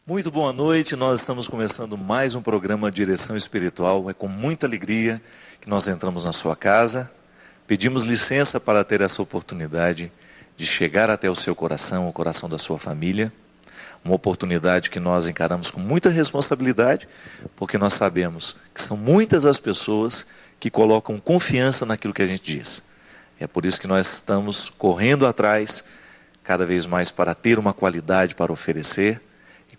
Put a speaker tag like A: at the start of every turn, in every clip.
A: Muito boa noite, nós estamos começando mais um programa Direção Espiritual. É com muita alegria que nós entramos na sua casa. Pedimos licença para ter essa oportunidade de chegar até o seu coração, o coração da sua família. Uma oportunidade que nós encaramos com muita responsabilidade, porque nós sabemos que são muitas as pessoas que colocam confiança naquilo que a gente diz. É por isso que nós estamos correndo atrás cada vez mais para ter uma qualidade para oferecer.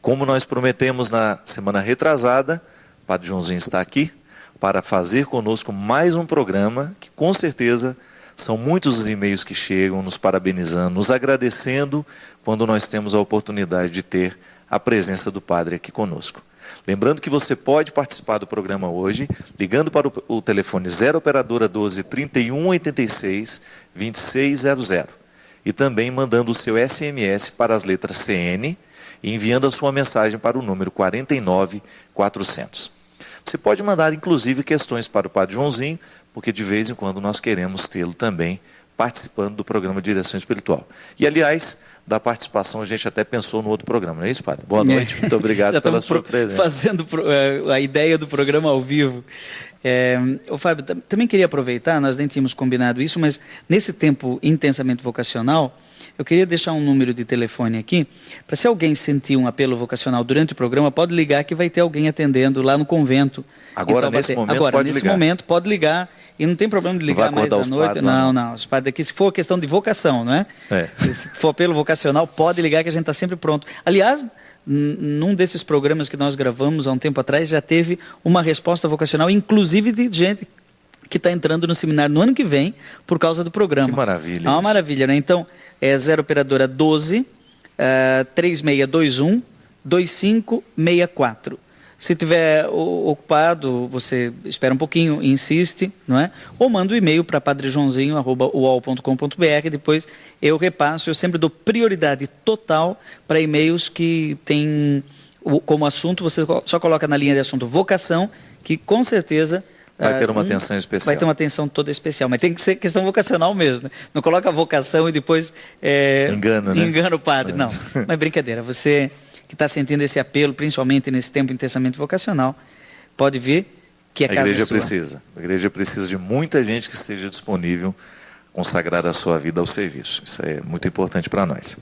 A: Como nós prometemos na semana retrasada, o Padre Joãozinho está aqui para fazer conosco mais um programa, que com certeza são muitos os e-mails que chegam nos parabenizando, nos agradecendo quando nós temos a oportunidade de ter a presença do Padre aqui conosco. Lembrando que você pode participar do programa hoje, ligando para o telefone 0 operadora 12 31 86 2600 e também mandando o seu SMS para as letras CN, e enviando a sua mensagem para o número 49400. Você pode mandar, inclusive, questões para o Padre Joãozinho, porque de vez em quando nós queremos tê-lo também participando do programa Direção Espiritual. E, aliás, da participação a gente até pensou no outro programa, não é isso, Padre? Boa noite, muito obrigado pela sua presença.
B: Fazendo a ideia do programa ao vivo. Ô Fábio, também queria aproveitar, nós nem tínhamos combinado isso, mas nesse tempo intensamente vocacional, eu queria deixar um número de telefone aqui, para se alguém sentir um apelo vocacional durante o programa, pode ligar que vai ter alguém atendendo lá no convento.
A: Agora, nesse
B: momento, pode ligar. E não tem problema de ligar mais à noite. Não. Os padres aqui, se for questão de vocação, não é? Se for apelo vocacional, pode ligar que a gente está sempre pronto. Aliás, num desses programas que nós gravamos há um tempo atrás, já teve uma resposta vocacional, inclusive de gente que está entrando no seminário no ano que vem, por causa do programa.
A: Que maravilha.
B: É uma maravilha, né? Então, é 0 operadora 12 3621 2564. Se tiver ocupado, você espera um pouquinho e insiste, não é? Ou manda um e-mail para padrejoãozinho@uol.com.br, depois eu repasso. Eu sempre dou prioridade total para e-mails que têm como assunto, você só coloca na linha de assunto vocação, que com certeza
A: vai ter uma atenção especial.
B: Vai ter uma atenção toda especial, mas tem que ser questão vocacional mesmo, né? Não coloca vocação e depois engana o padre, não. Mas brincadeira, você que está sentindo esse apelo, principalmente nesse tempo intensamente vocacional, pode ver que a casa
A: igreja
B: é sua.
A: precisa. A igreja precisa de muita gente que esteja disponível a consagrar a sua vida ao serviço. Isso é muito importante para nós.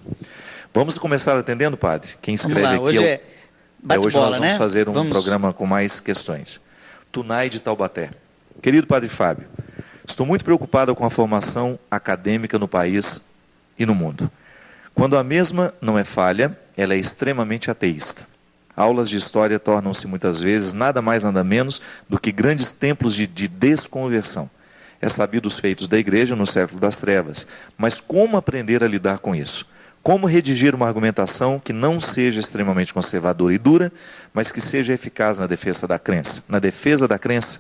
A: Vamos começar atendendo, padre? Quem escreve aqui
B: hoje
A: hoje nós vamos
B: né?
A: fazer um programa com mais questões. Tunai de Taubaté. Querido Padre Fábio, estou muito preocupado com a formação acadêmica no país e no mundo. Quando a mesma não é falha, ela é extremamente ateísta. Aulas de história tornam-se muitas vezes nada mais nada menos do que grandes templos de desconversão. É sabido os feitos da igreja no século das trevas, mas como aprender a lidar com isso? Como redigir uma argumentação que não seja extremamente conservadora e dura, mas que seja eficaz na defesa da crença? Na defesa da crença,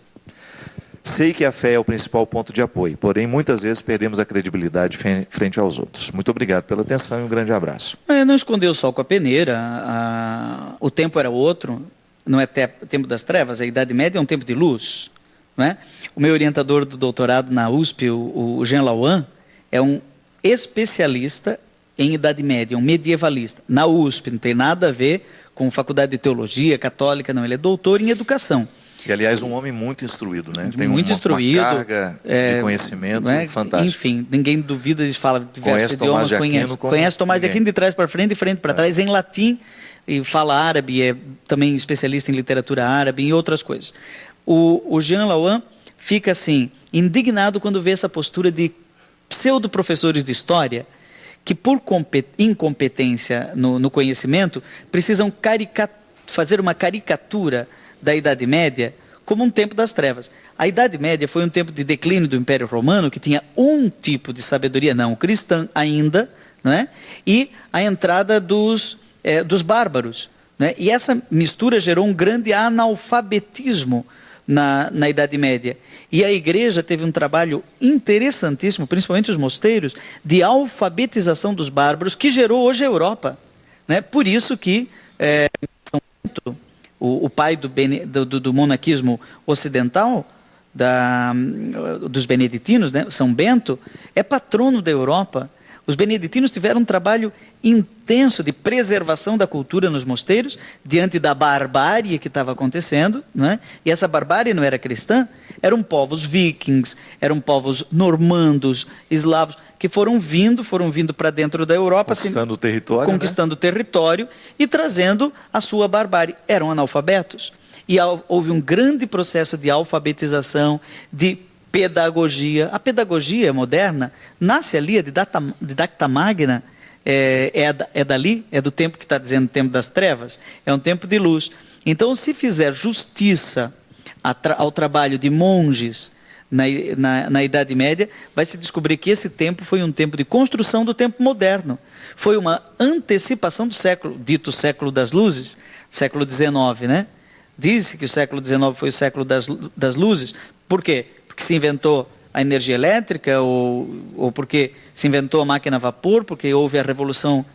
A: sei que a fé é o principal ponto de apoio, porém muitas vezes perdemos a credibilidade frente aos outros. Muito obrigado pela atenção e um grande abraço.
B: Não escondeu o sol com a peneira, o tempo era outro, não é tempo das trevas, a Idade Média é um tempo de luz. Não é? O meu orientador do doutorado na USP, o Jean Lauan, é um especialista em Idade Média, um medievalista, na USP, não tem nada a ver com faculdade de teologia católica, não, ele é doutor em educação.
A: E, aliás, um homem muito instruído, né? Tem
B: muito instruído,
A: uma carga de conhecimento fantástica.
B: Enfim, ninguém duvida de falar diversos idiomas, conhece Tomás de Aquino de trás para frente e frente para trás, em latim, e fala árabe, é também especialista em literatura árabe e outras coisas. O Jean Lauan fica assim, indignado quando vê essa postura de pseudo-professores de história, que por incompetência no conhecimento, precisam fazer uma caricatura da Idade Média como um tempo das trevas. A Idade Média foi um tempo de declínio do Império Romano, que tinha um tipo de sabedoria, não cristã ainda, não é? E a entrada dos bárbaros. Não é? E essa mistura gerou um grande analfabetismo na Idade Média. E a igreja teve um trabalho interessantíssimo, principalmente os mosteiros, de alfabetização dos bárbaros, que gerou hoje a Europa. Né? Por isso que São Bento, o pai do monaquismo ocidental, dos beneditinos, né? São Bento, é patrono da Europa. Os beneditinos tiveram um trabalho intenso de preservação da cultura nos mosteiros, diante da barbárie que estava acontecendo, né? E essa barbárie não era cristã, eram povos vikings, eram povos normandos, eslavos, que foram vindo para dentro da Europa,
A: conquistando o território,
B: conquistando o território e trazendo a sua barbárie. Eram analfabetos. E houve um grande processo de alfabetização, de pedagogia. A pedagogia moderna nasce ali, a Didacta Magna, é dali, é do tempo que está dizendo tempo das trevas, é um tempo de luz. Então, se fizer justiça ao trabalho de monges na Idade Média, vai se descobrir que esse tempo foi um tempo de construção do tempo moderno. Foi uma antecipação do século, dito século das luzes, século XIX, né? Diz-se que o século XIX foi o século das luzes. Por quê? Porque se inventou a energia elétrica, ou porque se inventou a máquina a vapor, porque houve a revolução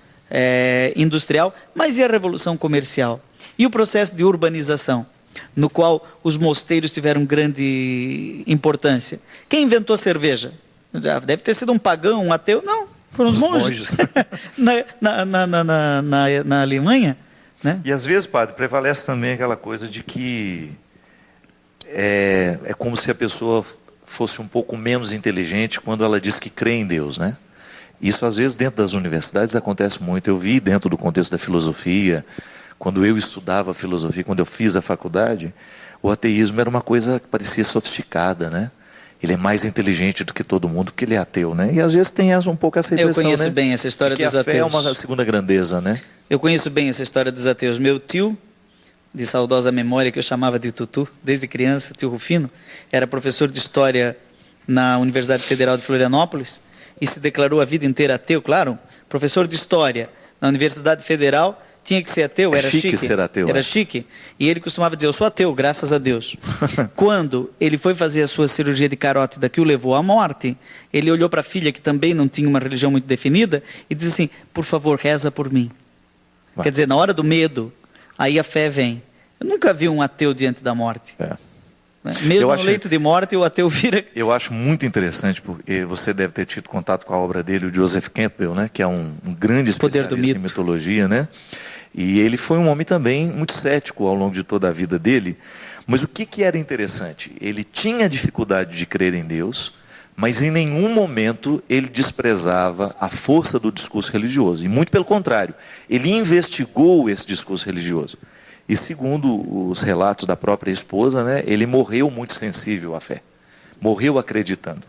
B: industrial, mas e a revolução comercial? E o processo de urbanização, no qual os mosteiros tiveram grande importância? Quem inventou a cerveja? Já deve ter sido um pagão, um ateu? Não, foram os monges. na Alemanha, né?
A: E às vezes, padre, prevalece também aquela coisa de que é como se a pessoa fosse um pouco menos inteligente quando ela diz que crê em Deus, né? Isso às vezes dentro das universidades acontece muito. Eu vi dentro do contexto da filosofia, quando eu estudava filosofia, quando eu fiz a faculdade, o ateísmo era uma coisa que parecia sofisticada, né? Ele é mais inteligente do que todo mundo porque ele é ateu, né? E às vezes tem um pouco essa impressão,
B: né? Eu conheço
A: né?
B: bem essa história dos ateus.
A: Que a fé é uma segunda grandeza, né?
B: Eu conheço bem essa história dos ateus. Meu tio, de saudosa memória, que eu chamava de Tutu, desde criança, tio Rufino, era professor de História na Universidade Federal de Florianópolis e se declarou a vida inteira ateu, claro. Professor de História na Universidade Federal, tinha que ser ateu, era chique
A: ser ateu,
B: era chique. E ele costumava dizer, eu sou ateu, graças a Deus. Quando ele foi fazer a sua cirurgia de carótida que o levou à morte, ele olhou para a filha, que também não tinha uma religião muito definida, e disse assim, por favor, reza por mim. Quer dizer, na hora do medo, aí a fé vem. Eu nunca vi um ateu diante da morte. Mesmo no leito de morte, o ateu vira...
A: Eu acho muito interessante, porque você deve ter tido contato com a obra dele, o Joseph Campbell, né? Que é um grande especialista em mitologia, né? E ele foi um homem também muito cético ao longo de toda a vida dele. Mas o que era interessante? Ele tinha dificuldade de crer em Deus, mas em nenhum momento ele desprezava a força do discurso religioso. E muito pelo contrário, ele investigou esse discurso religioso. E segundo os relatos da própria esposa, né, ele morreu muito sensível à fé. Morreu acreditando.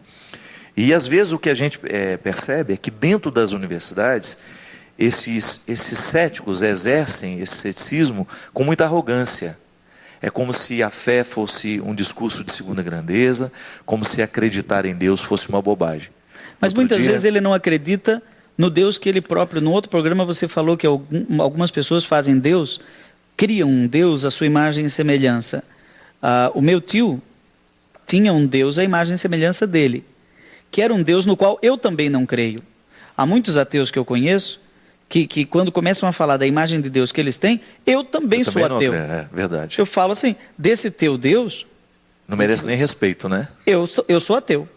A: E às vezes o que a gente percebe é que dentro das universidades, esses céticos exercem esse ceticismo com muita arrogância. É como se a fé fosse um discurso de segunda grandeza, como se acreditar em Deus fosse uma bobagem.
B: Mas muitas vezes ele não acredita no Deus que ele próprio... No outro programa você falou que algumas pessoas fazem Deus, criam um Deus à sua imagem e semelhança. O meu tio tinha um Deus à imagem e semelhança dele, que era um Deus no qual eu também não creio. Há muitos ateus que eu conheço, que quando começam a falar da imagem de Deus que eles têm, eu também sou ateu.
A: É verdade.
B: Eu falo assim, desse teu Deus...
A: Não merece nem respeito, né?
B: Eu sou ateu.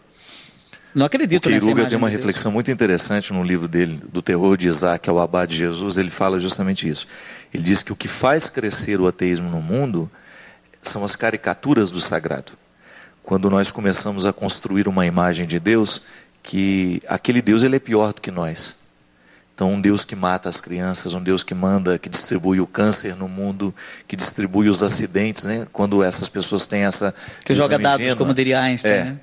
B: Não acredito nessa imagem de Deus. O Queiruga
A: tem uma reflexão muito interessante no livro dele, do Terror de Isaac, ao Abade Jesus, ele fala justamente isso. Ele diz que o que faz crescer o ateísmo no mundo são as caricaturas do sagrado. Quando nós começamos a construir uma imagem de Deus, que aquele Deus ele é pior do que nós. Então, um Deus que mata as crianças, um Deus que manda, que distribui o câncer no mundo, que distribui os acidentes, né? Quando essas pessoas têm essa...
B: Que joga dados, como diria Einstein, né?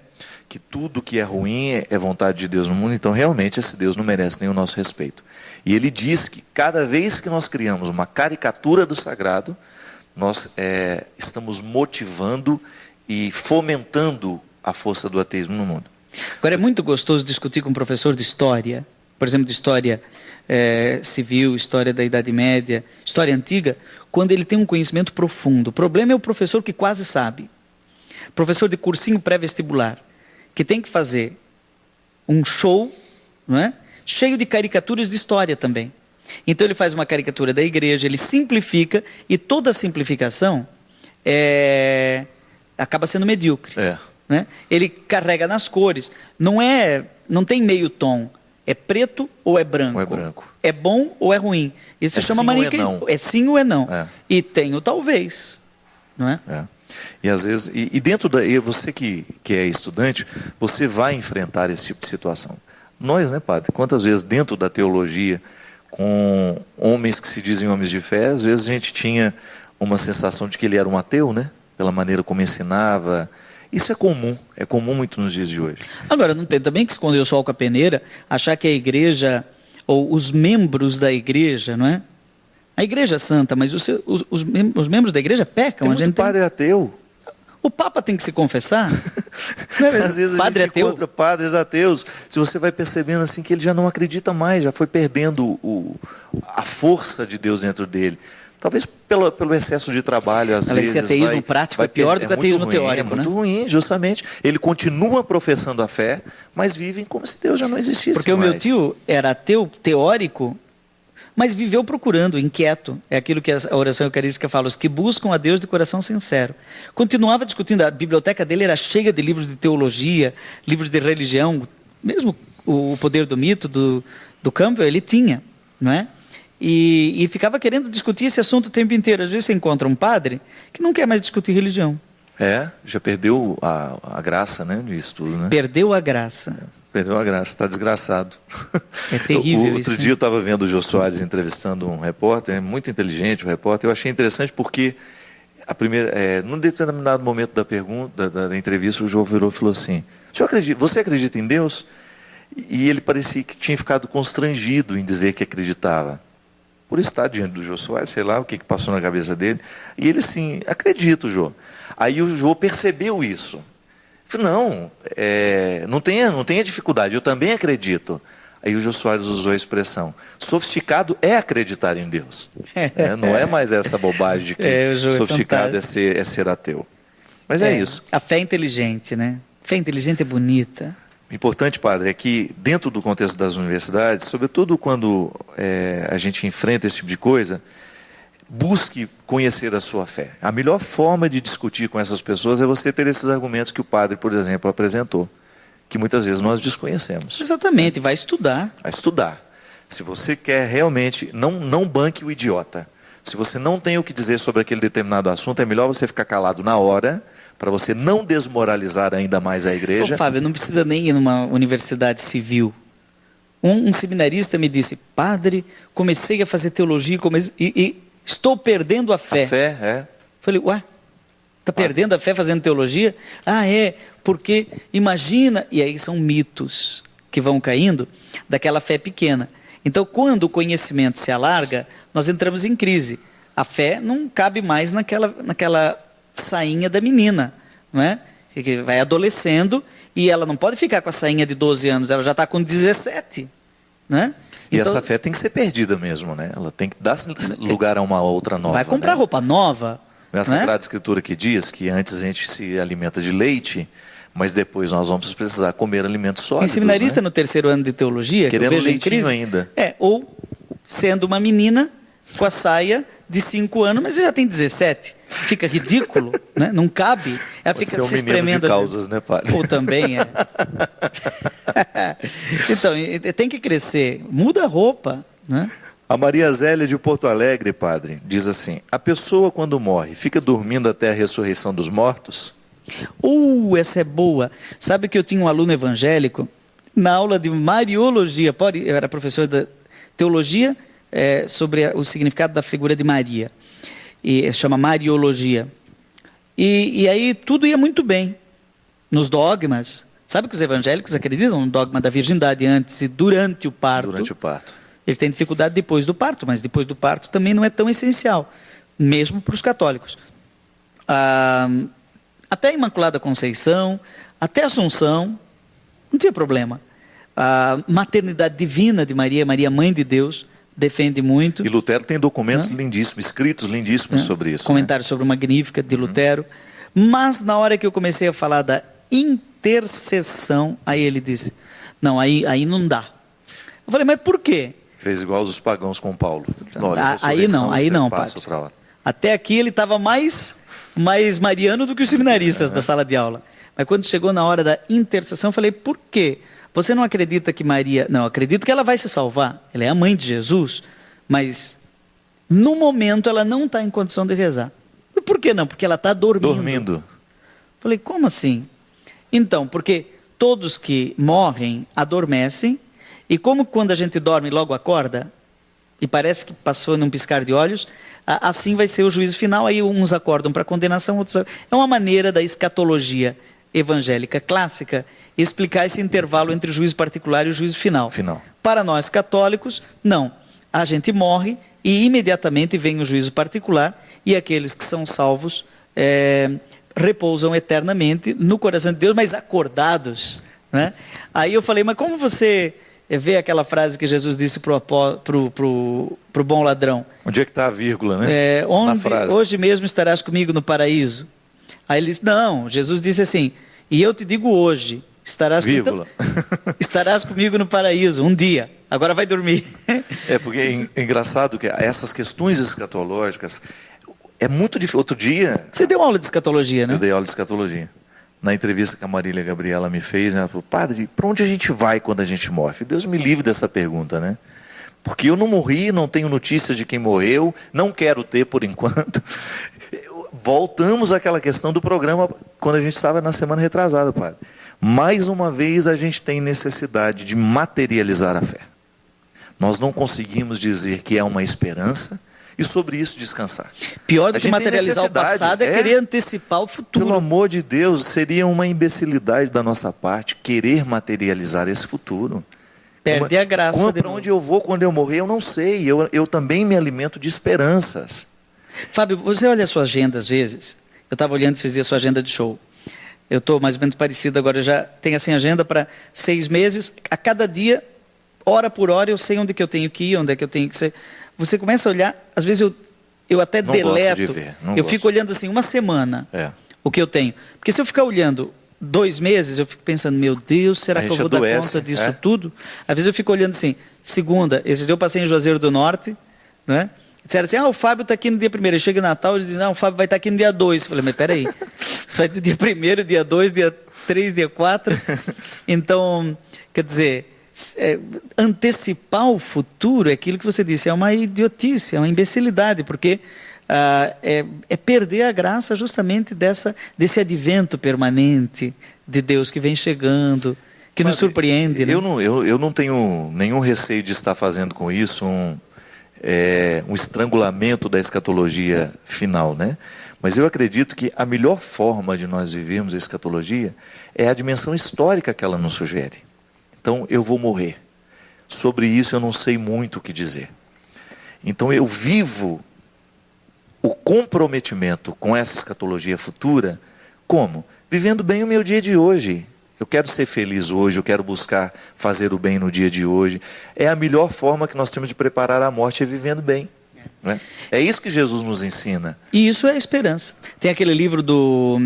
A: Que tudo que é ruim é vontade de Deus no mundo, então realmente esse Deus não merece nem o nosso respeito. E ele diz que cada vez que nós criamos uma caricatura do sagrado, nós estamos motivando e fomentando a força do ateísmo no mundo.
B: Agora é muito gostoso discutir com um professor de história, por exemplo, de história civil, história da Idade Média, história antiga, quando ele tem um conhecimento profundo. O problema é o professor que quase sabe. Professor de cursinho pré-vestibular, que tem que fazer um show, não é? Cheio de caricaturas de história também. Então ele faz uma caricatura da igreja, ele simplifica, e toda a simplificação acaba sendo medíocre. Né? Ele carrega nas cores, não tem meio tom. É preto ou é branco?
A: Ou é branco.
B: É bom ou é ruim? Isso se chama maniqueísmo. É sim ou é não. E tem o talvez, não é?
A: E às vezes, e dentro você que é estudante, você vai enfrentar esse tipo de situação. Nós, né, padre? Quantas vezes dentro da teologia, com homens que se dizem homens de fé, às vezes a gente tinha uma sensação de que ele era um ateu, né? Pela maneira como ensinava. Isso é comum muito nos dias de hoje.
B: Agora, não tem também que esconder o sol com a peneira, achar que a igreja, ou os membros da igreja, não é? A igreja é santa, mas os membros da igreja pecam.
A: Tem muito padre ateu.
B: O Papa tem que se confessar.
A: Às vezes a gente encontra padres ateus, se você vai percebendo assim que ele já não acredita mais, já foi perdendo a força de Deus dentro dele. Talvez pelo excesso de trabalho, às vezes.
B: Esse ateísmo prático é pior do que o ateísmo teórico,
A: né? É muito ruim, justamente. Ele continua professando a fé, mas vivem como se Deus já não existisse
B: Porque
A: mais.
B: O meu tio era ateu teórico, mas viveu procurando, inquieto. É aquilo que a oração eucarística fala, os que buscam a Deus de coração sincero. Continuava discutindo, a biblioteca dele era cheia de livros de teologia, livros de religião, mesmo o Poder do Mito, do Campbell, ele tinha, não é? E ficava querendo discutir esse assunto o tempo inteiro. Às vezes você encontra um padre que não quer mais discutir religião.
A: Já perdeu a graça, né, disso tudo, né?
B: Perdeu a graça.
A: Perdeu a graça, está desgraçado.
B: É terrível isso.
A: Outro dia eu estava vendo o Jô Soares entrevistando um repórter, muito inteligente o repórter. Eu achei interessante porque, num determinado momento da entrevista, o Jô virou e falou assim, você acredita em Deus? E ele parecia que tinha ficado constrangido em dizer que acreditava. Por estar diante do Jô Soares, sei lá o que passou na cabeça dele. E ele, sim, acredito, Jô. Aí o Jô percebeu isso. Falei, não tenha dificuldade, eu também acredito. Aí o Jô Soares usou a expressão, sofisticado é acreditar em Deus. Não é mais essa bobagem de que sofisticado é ser ateu. Mas é isso.
B: A fé é inteligente, né? Fé inteligente é bonita.
A: O importante, padre, é que dentro do contexto das universidades, sobretudo quando a gente enfrenta esse tipo de coisa, busque conhecer a sua fé. A melhor forma de discutir com essas pessoas é você ter esses argumentos que o padre, por exemplo, apresentou, que muitas vezes nós desconhecemos.
B: Exatamente, vai estudar.
A: Vai estudar. Se você quer realmente, não banque o idiota. Se você não tem o que dizer sobre aquele determinado assunto, é melhor você ficar calado na hora, para você não desmoralizar ainda mais a igreja.
B: Fábio, não precisa nem ir numa universidade civil. Um seminarista me disse, padre, comecei a fazer teologia e estou perdendo a fé.
A: A fé,
B: Falei, está perdendo a fé fazendo teologia? Porque imagina, e aí são mitos que vão caindo daquela fé pequena. Então, quando o conhecimento se alarga, nós entramos em crise. A fé não cabe mais naquela sainha da menina, não é? Que vai adolescendo e ela não pode ficar com a sainha de 12 anos, ela já está com 17, né?
A: E então, essa fé tem que ser perdida mesmo, né? Ela tem que dar lugar a uma outra nova.
B: Vai comprar roupa nova.
A: É a Sagrada Escritura que diz que antes a gente se alimenta de leite, mas depois nós vamos precisar comer alimentos sólidos.
B: Tem seminarista, né? No terceiro ano de teologia,
A: querendo
B: que eu vejo
A: leitinho
B: em crise,
A: ainda.
B: Ou sendo uma menina com a saia de 5 anos, mas já tem 17. Fica ridículo, né? Não cabe. Ela
A: Pode
B: fica
A: ser
B: se
A: espremendo. De causas, né, padre?
B: Ou também Então, tem que crescer. Muda a roupa, né?
A: A Maria Zélia de Porto Alegre, padre, diz assim, a pessoa quando morre, fica dormindo até a ressurreição dos mortos?
B: Essa é boa. Sabe que eu tinha um aluno evangélico, na aula de Mariologia, eu era professor de teologia, sobre o significado da figura de Maria, e chama Mariologia, e aí tudo ia muito bem, nos dogmas. Sabe que os evangélicos acreditam no dogma da virgindade antes e durante o parto.
A: Durante o parto.
B: Eles têm dificuldade depois do parto, mas depois do parto também não é tão essencial, mesmo para os católicos. Até a Imaculada Conceição, até a Assunção, não tinha problema. A maternidade divina de Maria, Maria Mãe de Deus, defende muito.
A: E Lutero tem documentos lindíssimos, escritos lindíssimos sobre isso.
B: Comentário sobre o Magnífica de Lutero. Mas na hora que eu comecei a falar da intercessão, aí ele disse, não, aí não dá. Eu falei, mas por quê?
A: Fez igual os pagãos com Paulo.
B: Olha, aí não, padre. Até aqui ele estava mais mariano do que os seminaristas da sala de aula. Mas quando chegou na hora da intercessão, eu falei, por quê? você não acredita que Maria... Não, acredito que ela vai se salvar. Ela é a mãe de Jesus, mas no momento ela não está em condição de rezar. E por que não? Porque ela está dormindo. Falei, como assim? Então, porque todos que morrem adormecem, e como quando a gente dorme logo acorda, e parece que passou num piscar de olhos, assim vai ser o juízo final, aí uns acordam para condenação, outros... É uma maneira da escatologia evangélica clássica explicar esse intervalo entre o juízo particular e o juízo final. Para nós católicos, não. A gente morre e imediatamente vem o juízo particular e aqueles que são salvos repousam eternamente no coração de Deus, mas acordados, né? Aí eu falei, mas como você vê aquela frase que Jesus disse pro bom ladrão?
A: Onde é que está a vírgula, né?
B: Na frase. Hoje mesmo estarás comigo no paraíso. Aí ele disse, não, Jesus disse assim, e eu te digo hoje, estarás comigo no paraíso, um dia, agora vai dormir.
A: Porque é engraçado que essas questões escatológicas, é muito difícil. Outro dia...
B: Você deu aula de escatologia, né?
A: Eu dei aula de escatologia. Na entrevista que a Marília Gabriela me fez, ela falou, padre, para onde a gente vai quando a gente morre? Deus me livre dessa pergunta, né? Porque eu não morri, não tenho notícias de quem morreu, não quero ter por enquanto. Voltamos àquela questão do programa quando a gente estava na semana retrasada, padre. Mais uma vez a gente tem necessidade de materializar a fé. Nós não conseguimos dizer que é uma esperança e sobre isso descansar.
B: Pior do que materializar o passado é querer antecipar o futuro.
A: Pelo amor de Deus, seria uma imbecilidade da nossa parte querer materializar esse futuro.
B: Perde a graça.
A: Para onde eu vou quando eu morrer, eu não sei. Eu também me alimento de esperanças.
B: Fábio, você olha a sua agenda às vezes. Eu estava olhando esses dias a sua agenda de show. Eu estou mais ou menos parecido agora. Eu já tenho assim agenda para 6 meses. A cada dia, hora por hora, eu sei onde que eu tenho que ir, onde é que eu tenho que ser. Você começa a olhar, às vezes eu até não deleto. Gosto de ver, eu fico olhando assim, uma semana, o que eu tenho. Porque se eu ficar olhando 2 meses, eu fico pensando, meu Deus, será que eu vou dar conta disso tudo? Às vezes eu fico olhando assim, segunda, esses dias eu passei em Juazeiro do Norte, né? Disseram assim, o Fábio está aqui no dia 1º. Ele chega Natal e diz, não, o Fábio vai estar aqui no dia 2. Eu falei, mas peraí, sai do dia 1º, dia 2, dia 3, dia 4. Então, quer dizer... antecipar o futuro é aquilo que você disse, é uma idiotice, é uma imbecilidade, porque é perder a graça justamente desse advento permanente de Deus que vem chegando, que nos surpreende. Né?
A: Eu não tenho nenhum receio de estar fazendo com isso um estrangulamento da escatologia final, né? Mas eu acredito que a melhor forma de nós vivermos a escatologia é a dimensão histórica que ela nos sugere. Então, eu vou morrer. Sobre isso eu não sei muito o que dizer. Então, eu vivo o comprometimento com essa escatologia futura, como? Vivendo bem o meu dia de hoje. Eu quero ser feliz hoje, eu quero buscar fazer o bem no dia de hoje. É a melhor forma que nós temos de preparar a morte, é vivendo bem. Né? É isso que Jesus nos ensina.
B: E isso é a esperança. Tem aquele livro do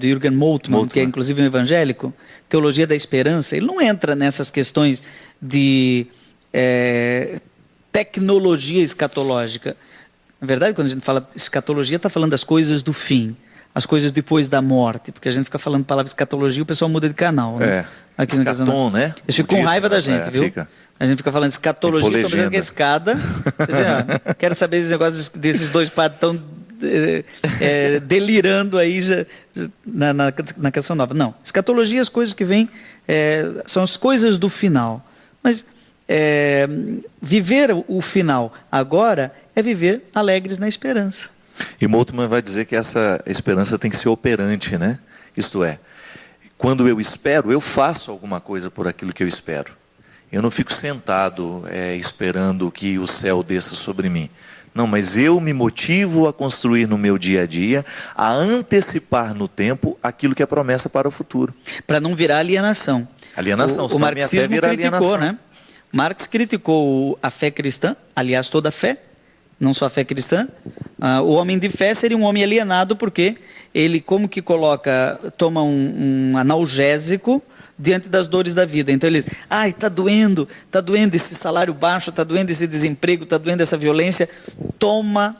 B: Jürgen Moltmann, que é inclusive um evangélico, Teologia da Esperança. Ele não entra nessas questões de tecnologia escatológica. Na verdade, quando a gente fala escatologia, está falando das coisas do fim, as coisas depois da morte, porque a gente fica falando palavra escatologia, o pessoal muda de canal. Né?
A: Aqui escatom, né?
B: Eles ficam com raiva da gente, viu? A gente fica falando de escatologia, estou pensando que é escada. Quero saber desse negócio desses 2 padres tão delirando aí na canção nova. Não, escatologia, as coisas que vêm, são as coisas do final. Mas viver o final agora é viver alegres na esperança.
A: E Moltmann vai dizer que essa esperança tem que ser operante, né? Isto é, quando eu espero, eu faço alguma coisa por aquilo que eu espero. Eu não fico sentado esperando que o céu desça sobre mim. Não, mas eu me motivo a construir no meu dia a dia, a antecipar no tempo aquilo que é promessa para o futuro.
B: Para não virar alienação.
A: Alienação,
B: o marxismo criticou, alienação. Né? Marx criticou a fé cristã, aliás, toda a fé, não só a fé cristã. O homem de fé seria um homem alienado porque ele, como que toma um analgésico diante das dores da vida. Então ele diz, está doendo esse salário baixo, está doendo esse desemprego, está doendo essa violência, toma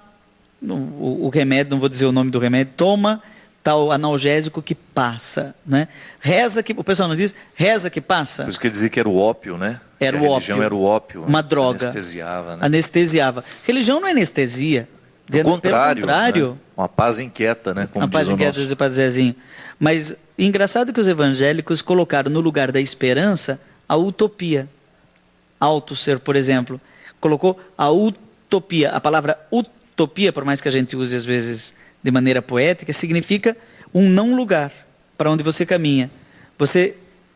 B: o remédio, não vou dizer o nome do remédio, toma tal analgésico que passa, né? Reza que, o pessoal não diz, reza que passa.
A: Por isso que ele dizia que era o ópio, né?
B: Era o ópio. A religião
A: era o ópio.
B: Uma droga.
A: Anestesiava, né?
B: Anestesiava. Religião não é anestesia.
A: Pelo contrário. Né? Uma paz inquieta, né? Como
B: uma paz inquieta, diz o Padre Zezinho. Mas engraçado que os evangélicos colocaram no lugar da esperança a utopia. Althusser, por exemplo, colocou a utopia. A palavra utopia, por mais que a gente use às vezes de maneira poética, significa um não lugar para onde você caminha. Você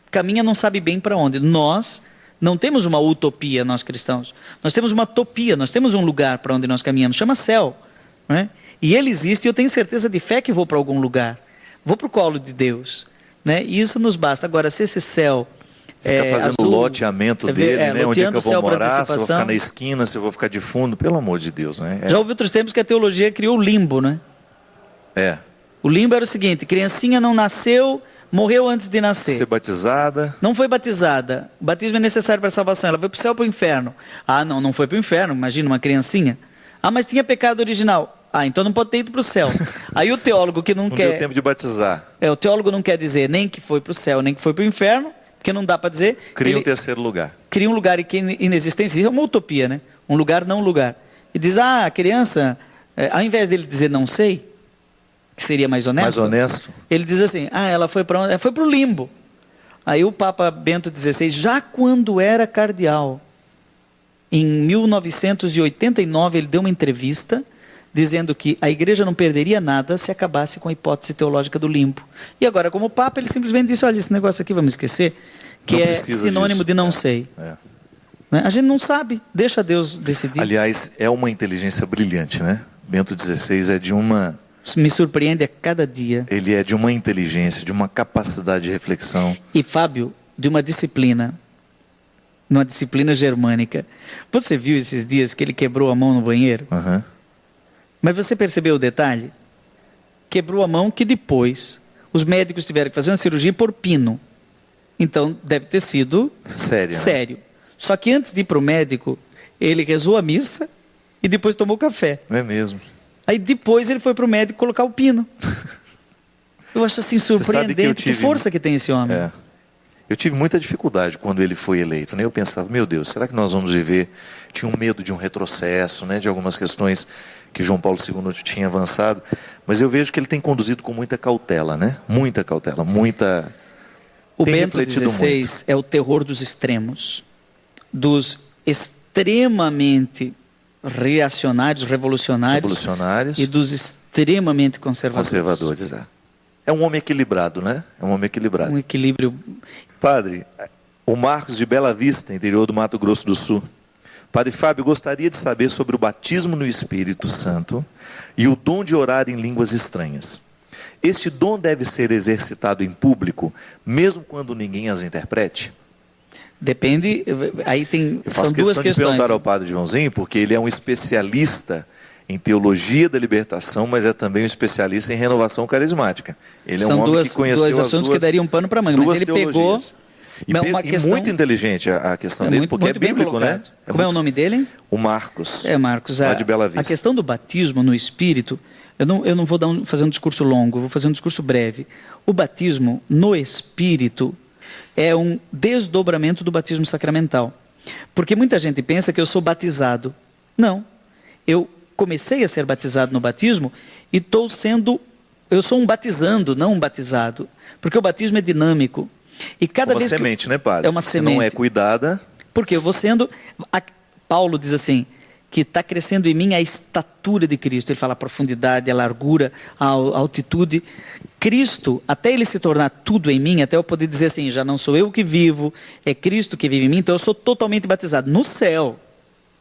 B: caminha não sabe bem para onde. Nós não temos uma utopia, nós cristãos. Nós temos uma topia, nós temos um lugar para onde nós caminhamos, chama céu. Não é? E ele existe e eu tenho certeza de fé que vou para algum lugar. Vou para o colo de Deus. Né? E isso nos basta. Agora, se esse céu...
A: Fica fazendo o loteamento dele, né? Onde é que eu vou morar, se eu vou ficar na esquina, se eu vou ficar de fundo, pelo amor de Deus. Né?
B: Já houve outros tempos que a teologia criou o limbo, né? O limbo era o seguinte, criancinha não nasceu, morreu antes de nascer.
A: Ser batizada.
B: Não foi batizada. O batismo é necessário para a salvação. Ela foi para o céu ou para o inferno? Ah, não foi para o inferno, imagina uma criancinha. Ah, mas tinha pecado original. Ah, então não pode ter ido para o céu. Aí o teólogo que não quer...
A: Não deu tempo de batizar.
B: O teólogo não quer dizer nem que foi para o céu, nem que foi para o inferno, porque não dá para dizer.
A: Cria um terceiro lugar.
B: Cria um lugar inexistente. Isso é uma utopia, né? Um lugar não lugar. E diz, a criança, ao invés dele dizer não sei, que seria mais honesto. Ele diz assim, ela foi para onde? Ela foi para o limbo. Aí o Papa Bento XVI, já quando era cardeal, em 1989, ele deu uma entrevista dizendo que a igreja não perderia nada se acabasse com a hipótese teológica do limbo. E agora, como Papa, ele simplesmente disse, olha, esse negócio aqui, vamos esquecer, que é sinônimo disso. De não sei. A gente não sabe, deixa Deus decidir.
A: Aliás, é uma inteligência brilhante, né? Bento XVI é de uma...
B: Isso me surpreende a cada dia.
A: Ele é de uma inteligência, de uma capacidade de reflexão.
B: E, Fábio, de uma disciplina germânica. Você viu esses dias que ele quebrou a mão no banheiro? Mas você percebeu o detalhe? Quebrou a mão que depois os médicos tiveram que fazer uma cirurgia por pino. Então deve ter sido sério. Né? Só que antes de ir para o médico, ele rezou a missa e depois tomou café.
A: Não é mesmo?
B: Aí depois ele foi para o médico colocar o pino. Eu acho assim surpreendente, que força que tem esse homem.
A: Eu tive muita dificuldade quando ele foi eleito, né? Eu pensava, meu Deus, será que nós vamos viver? Tinha um medo de um retrocesso, né? De algumas questões que João Paulo II tinha avançado, mas eu vejo que ele tem conduzido com muita cautela, né? Muita cautela, muita...
B: O Bento XVI é o terror dos extremos, dos extremamente reacionários, revolucionários e dos extremamente conservadores.
A: É um homem equilibrado, né? É um homem equilibrado.
B: Um equilíbrio.
A: Padre, o Marcos de Bela Vista, interior do Mato Grosso do Sul. Padre Fábio, gostaria de saber sobre o batismo no Espírito Santo e o dom de orar em línguas estranhas. Este dom deve ser exercitado em público, mesmo quando ninguém as interprete?
B: Depende, aí são duas questões.
A: De perguntar ao Padre Joãozinho, porque ele é um especialista em teologia da libertação, mas é também um especialista em renovação carismática. Ele é um homem que conheceu
B: dois assuntos que dariam pano para manga, mas ele pegou...
A: E muito inteligente a questão dele, porque é bíblico, né?
B: Como é o nome dele?
A: O Marcos.
B: Marcos.
A: Lá de Bela Vista.
B: A questão do batismo no Espírito, eu não vou fazer um discurso longo, vou fazer um discurso breve. O batismo no Espírito é um desdobramento do batismo sacramental. Porque muita gente pensa que eu sou batizado. Não. Eu comecei a ser batizado no batismo e eu sou um batizando, não um batizado. Porque o batismo é dinâmico. E cada vez
A: semente, né, padre?
B: É uma semente.
A: Se não é cuidada...
B: Porque eu vou sendo... Paulo diz assim, que está crescendo em mim a estatura de Cristo. Ele fala a profundidade, a largura, a altitude. Cristo, até ele se tornar tudo em mim, até eu poder dizer assim, já não sou eu que vivo, é Cristo que vive em mim, então eu sou totalmente batizado. No céu,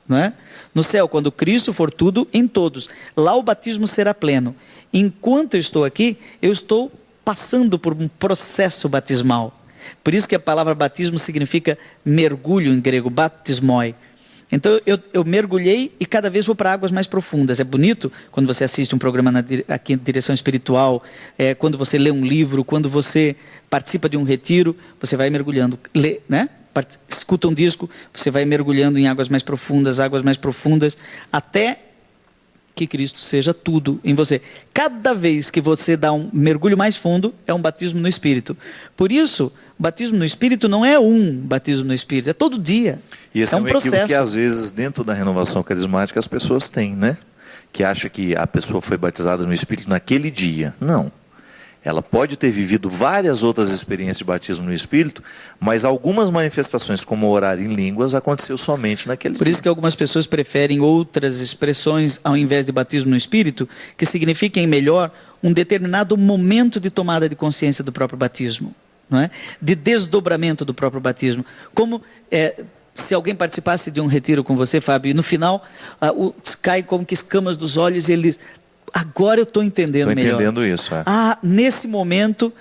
B: não é? No céu, quando Cristo for tudo em todos. Lá o batismo será pleno. Enquanto eu estou aqui, eu estou passando por um processo batismal. Por isso que a palavra batismo significa mergulho em grego, batismoi. Então eu mergulhei e cada vez vou para águas mais profundas. É bonito quando você assiste um programa aqui em Direção Espiritual, quando você lê um livro, quando você participa de um retiro, você vai mergulhando, né? Escuta um disco, você vai mergulhando em águas mais profundas, até que Cristo seja tudo em você. Cada vez que você dá um mergulho mais fundo, é um batismo no Espírito. Por isso, o batismo no Espírito não é um batismo no Espírito, é todo dia.
A: E esse é um processo que às vezes dentro da renovação carismática as pessoas têm, né? Que acha que a pessoa foi batizada no Espírito naquele dia. Não. Ela pode ter vivido várias outras experiências de batismo no Espírito, mas algumas manifestações, como orar em línguas, aconteceu somente naquele dia.
B: Por isso que algumas pessoas preferem outras expressões ao invés de batismo no Espírito, que signifiquem melhor um determinado momento de tomada de consciência do próprio batismo, não é? De desdobramento do próprio batismo. Como se alguém participasse de um retiro com você, Fábio, e no final cai como que escamas dos olhos e ele diz: agora eu estou entendendo melhor.
A: Estou entendendo isso.
B: Nesse momento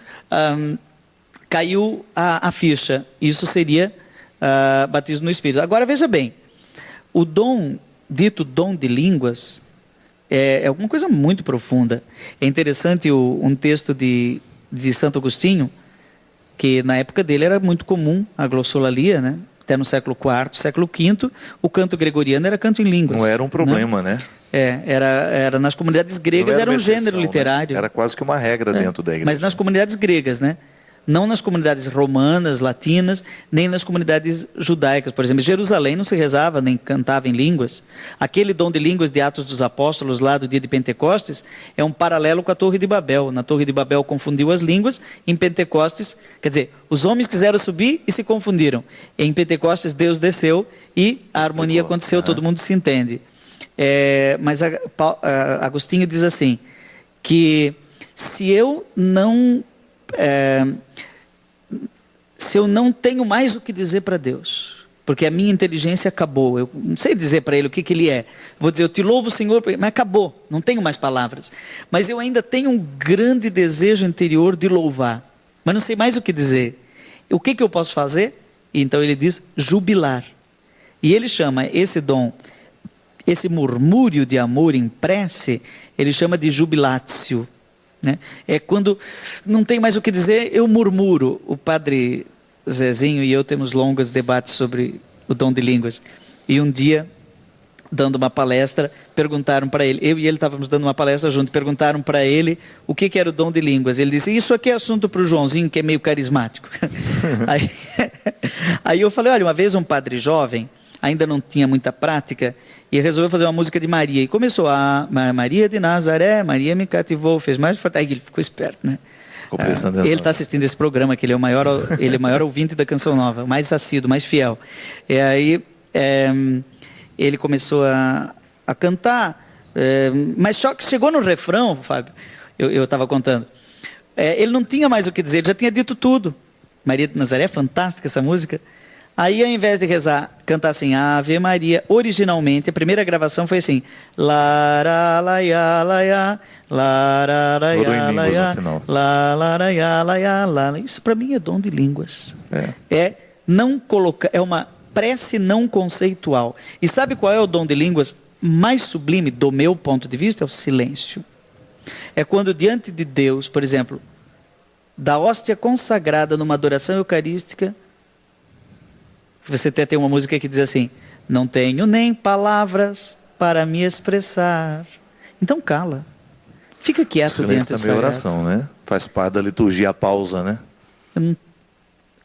B: caiu a ficha. Isso seria batismo no Espírito. Agora veja bem, o dito dom de línguas, é alguma coisa muito profunda. É interessante um texto de Santo Agostinho, que na época dele era muito comum a glossolalia, né? Até no século IV, século V, o canto gregoriano era canto em línguas.
A: Não era um problema, né?
B: Era nas comunidades gregas, era um gênero literário.
A: Né? Era quase que uma regra dentro da igreja.
B: Mas nas comunidades gregas, né? Não nas comunidades romanas, latinas, nem nas comunidades judaicas. Por exemplo, em Jerusalém não se rezava nem cantava em línguas. Aquele dom de línguas de Atos dos Apóstolos, lá do dia de Pentecostes, é um paralelo com a Torre de Babel. Na Torre de Babel confundiu as línguas, em Pentecostes, quer dizer, os homens quiseram subir e se confundiram. Em Pentecostes Deus desceu e a harmonia aconteceu, todo mundo se entende. Mas Agostinho diz assim, que se eu não tenho mais o que dizer para Deus, porque a minha inteligência acabou, eu não sei dizer para Ele o que Ele é, vou dizer, eu te louvo, Senhor, mas acabou, não tenho mais palavras, mas eu ainda tenho um grande desejo interior de louvar, mas não sei mais o que dizer. O que eu posso fazer? E então ele diz, jubilar. E ele chama esse dom, esse murmúrio de amor em prece, ele chama de jubilatio. Né? É quando não tem mais o que dizer, eu murmuro. O padre Zezinho e eu temos longos debates sobre o dom de línguas. E um dia, dando uma palestra, perguntaram para ele, eu e ele estávamos dando uma palestra junto, perguntaram para ele o que era o dom de línguas. Ele disse, isso aqui é assunto para o Joãozinho, que é meio carismático. Aí eu falei, olha, uma vez um padre jovem, ainda não tinha muita prática, e resolveu fazer uma música de Maria. E começou a Maria de Nazaré, Maria me cativou, fez mais forte. Aí ele ficou esperto, né? Ele está assistindo esse programa, que ele é o maior ouvinte da Canção Nova, mais assíduo, mais fiel. E aí ele começou a cantar, mas só que chegou no refrão, Fábio, eu estava contando, ele não tinha mais o que dizer, ele já tinha dito tudo. Maria de Nazaré, fantástica essa música. Aí, ao invés de rezar, cantar assim, Ave Maria, originalmente, a primeira gravação foi assim, isso para mim é dom de línguas. É uma prece não conceitual. E sabe qual é o dom de línguas mais sublime, do meu ponto de vista? É o silêncio. É quando diante de Deus, por exemplo, da hóstia consagrada numa adoração eucarística, você até tem uma música que diz assim, não tenho nem palavras para me expressar. Então cala. Fica quieto dentro dessa
A: também oração, né? Faz parte da liturgia a pausa, né?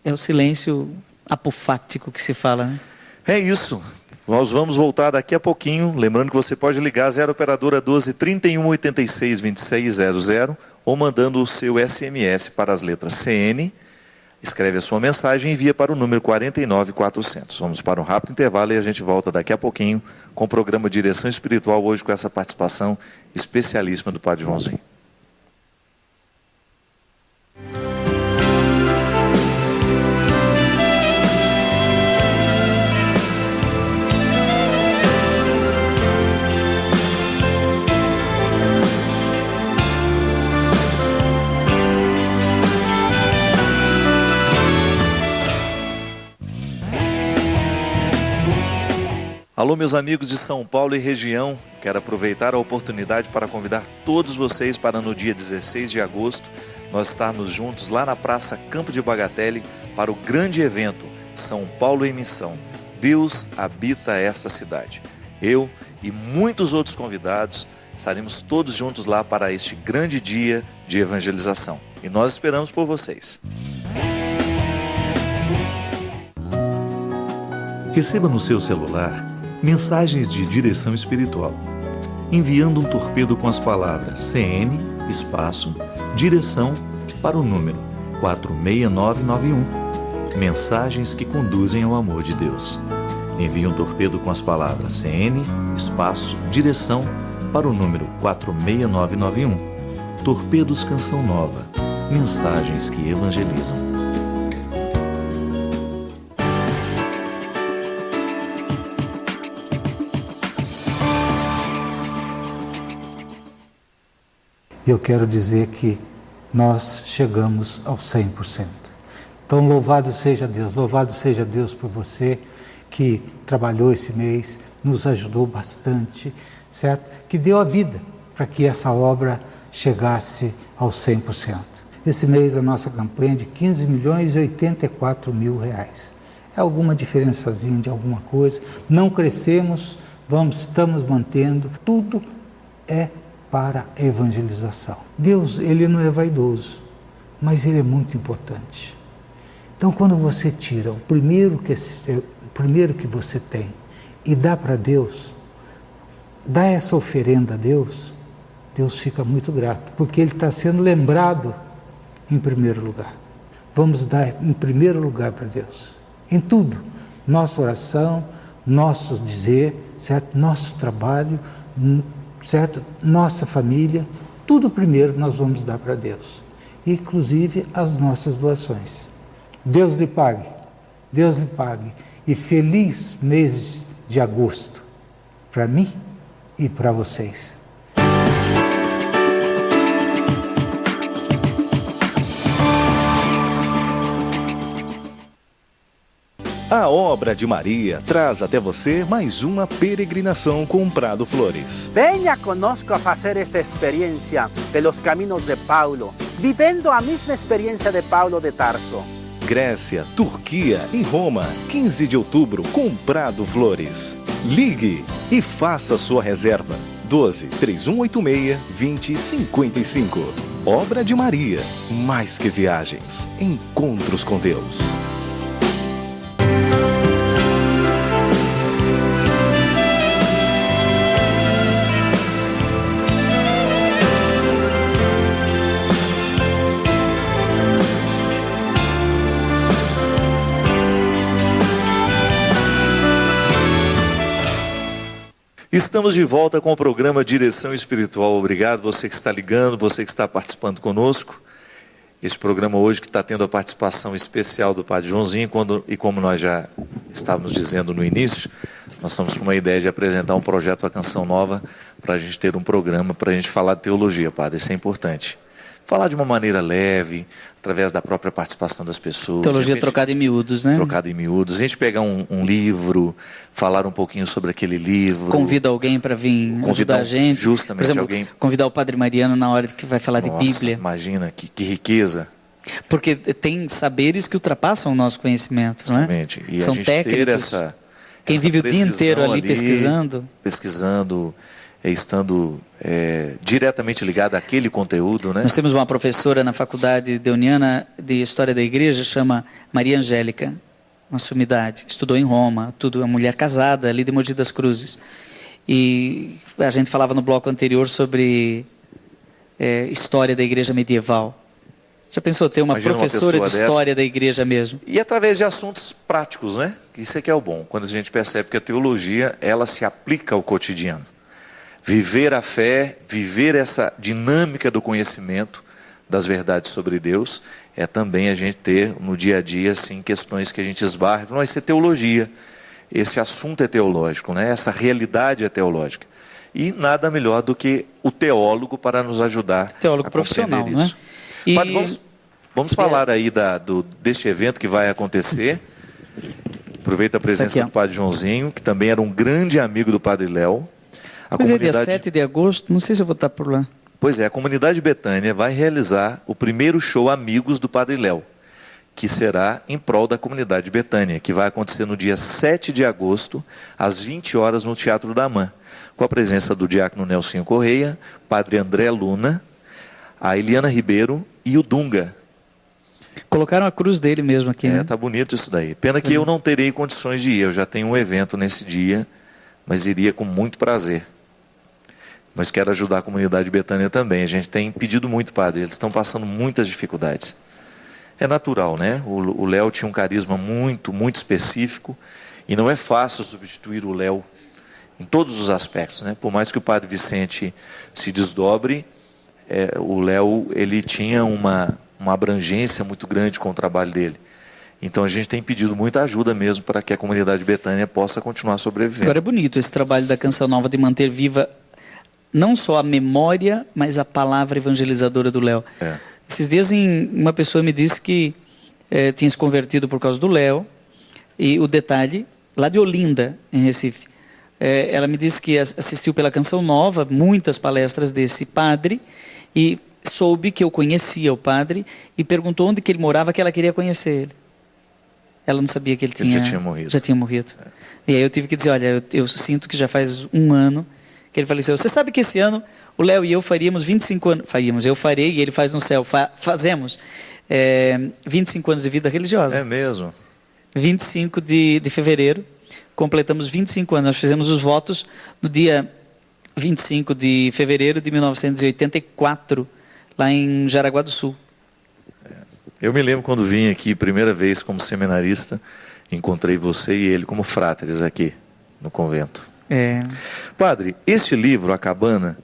B: É o silêncio apofático que se fala, né?
A: É isso. Nós vamos voltar daqui a pouquinho. Lembrando que você pode ligar 0 operadora 12 31 86 26 00 ou mandando o seu SMS para as letras CN. Escreve a sua mensagem e envia para o número 49400. Vamos para um rápido intervalo e a gente volta daqui a pouquinho com o programa Direção Espiritual, hoje com essa participação especialíssima do Padre Joãozinho. Alô, meus amigos de São Paulo e região, quero aproveitar a oportunidade para convidar todos vocês para no dia 16 de agosto, nós estarmos juntos lá na Praça Campo de Bagatelle para o grande evento São Paulo em Missão. Deus habita esta cidade. Eu e muitos outros convidados Estaremos todos juntos lá para este grande dia de evangelização. E nós esperamos por vocês.
C: Receba no seu celular mensagens de direção espiritual, enviando um torpedo com as palavras CN, direção, para o número 46991. Mensagens que conduzem ao amor de Deus. Envie um torpedo com as palavras CN, direção, para o número 46991. Torpedos Canção Nova. Mensagens que evangelizam.
D: Eu quero dizer que nós chegamos ao 100%. Então, louvado seja Deus por você que trabalhou esse mês, nos ajudou bastante, certo? Que deu a vida para que essa obra chegasse ao 100%. Esse mês a nossa campanha é de 15.084.000 reais. É alguma diferençazinha de alguma coisa, não crescemos, estamos mantendo, tudo é para a evangelização. Deus, Ele não é vaidoso, mas Ele é muito importante. Então, quando você tira o primeiro que você tem e dá para Deus, dá essa oferenda a Deus, Deus fica muito grato, porque Ele está sendo lembrado em primeiro lugar. Vamos dar em primeiro lugar para Deus, em tudo, nossa oração, nosso dizer, certo? Nosso trabalho, certo? Nossa família, tudo primeiro nós vamos dar para Deus, inclusive as nossas doações. Deus lhe pague, e feliz mês de agosto, para mim e para vocês.
C: A Obra de Maria traz até você mais uma peregrinação com Prado Flores.
E: Venha conosco a fazer esta experiência pelos caminhos de Paulo, vivendo a mesma experiência de Paulo de Tarso.
C: Grécia, Turquia e Roma, 15 de outubro, com Prado Flores. Ligue e faça sua reserva. 12-3186-2055. Obra de Maria, mais que viagens, encontros com Deus.
A: Estamos de volta com o programa Direção Espiritual. Obrigado você que está ligando, você que está participando conosco. Esse programa hoje que está tendo a participação especial do Padre Joãozinho, e como nós já estávamos dizendo no início, nós estamos com uma ideia de apresentar um projeto A Canção Nova para a gente ter um programa, para a gente falar de teologia, Padre, isso é importante. Falar de uma maneira leve, através da própria participação das pessoas.
B: Teologia trocada em miúdos, né?
A: Trocada em miúdos. A gente pegar um livro, falar um pouquinho sobre aquele livro.
B: Convida alguém para vir ajudar a gente.
A: Justamente,
B: por exemplo,
A: alguém.
B: Convidar o Padre Mariano na hora que vai falar de Bíblia.
A: Imagina, que riqueza.
B: Porque tem saberes que ultrapassam o nosso conhecimento,
A: justamente.
B: Não é?
A: E
B: são
A: a gente
B: técnicos.
A: Ter essa
B: quem vive o dia inteiro ali pesquisando,
A: estando diretamente ligado àquele conteúdo, né?
B: Nós temos uma professora na Faculdade Deuniana de História da Igreja, chama Maria Angélica, na sua idade, estudou em Roma, tudo, uma mulher casada ali de Mogi das Cruzes. E a gente falava no bloco anterior sobre história da igreja medieval. Já pensou ter uma professora de história da igreja mesmo?
A: E através de assuntos práticos, né? Isso é que é o bom, quando a gente percebe que a teologia, ela se aplica ao cotidiano. Viver a fé, viver essa dinâmica do conhecimento das verdades sobre Deus, é também a gente ter no dia a dia assim, questões que a gente esbarra. Não, isso é teologia, esse assunto é teológico, né? Essa realidade é teológica. E nada melhor do que o teólogo para nos ajudar
B: teólogo
A: a
B: profissional,
A: compreender isso.
B: Né?
A: Padre, vamos falar aí deste evento que vai acontecer. Aproveita a presença do Padre Joãozinho, que também era um grande amigo do Padre Léo.
B: Pois é, dia 7 de agosto, não sei se eu vou estar por lá.
A: Pois é, a comunidade Betânia vai realizar o primeiro show Amigos do Padre Léo, que será em prol da comunidade Betânia, que vai acontecer no dia 7 de agosto, às 20 horas, no Teatro da Man. com a presença do diácono Nelsinho Correia, padre André Luna, a Eliana Ribeiro e o Dunga.
B: Colocaram a cruz dele mesmo aqui, né?
A: Tá bonito isso daí. Pena que eu não terei condições de ir, eu já tenho um evento nesse dia, mas iria com muito prazer. Mas quero ajudar a comunidade de Betânia também. A gente tem pedido muito, padre, eles estão passando muitas dificuldades. É natural, né? O Léo tinha um carisma muito, muito específico, e não é fácil substituir o Léo em todos os aspectos, né? Por mais que o padre Vicente se desdobre, o Léo, ele tinha uma abrangência muito grande com o trabalho dele. Então a gente tem pedido muita ajuda mesmo para que a comunidade de Betânia possa continuar sobrevivendo.
B: Agora é bonito esse trabalho da Canção Nova de manter viva não só a memória, mas a palavra evangelizadora do Léo. Esses dias uma pessoa me disse que tinha se convertido por causa do Léo, e o detalhe, lá de Olinda, em Recife, ela me disse que assistiu pela Canção Nova muitas palestras desse padre, e soube que eu conhecia o padre, e perguntou onde que ele morava, que ela queria conhecer ele. Ela não sabia que ele
A: já tinha morrido.
B: Já tinha morrido. E aí eu tive que dizer, olha, eu sinto que já faz um ano que ele faleceu. Você sabe que esse ano o Léo e eu faríamos 25 anos, eu farei e ele faz no céu, fazemos 25 anos de vida religiosa.
A: É mesmo?
B: 25 de fevereiro, completamos 25 anos. Nós fizemos os votos no dia 25 de fevereiro de 1984, lá em Jaraguá do Sul.
A: Eu me lembro quando vim aqui, primeira vez como seminarista, encontrei você e ele como fráteres aqui no convento. Padre, este livro, A Cabana,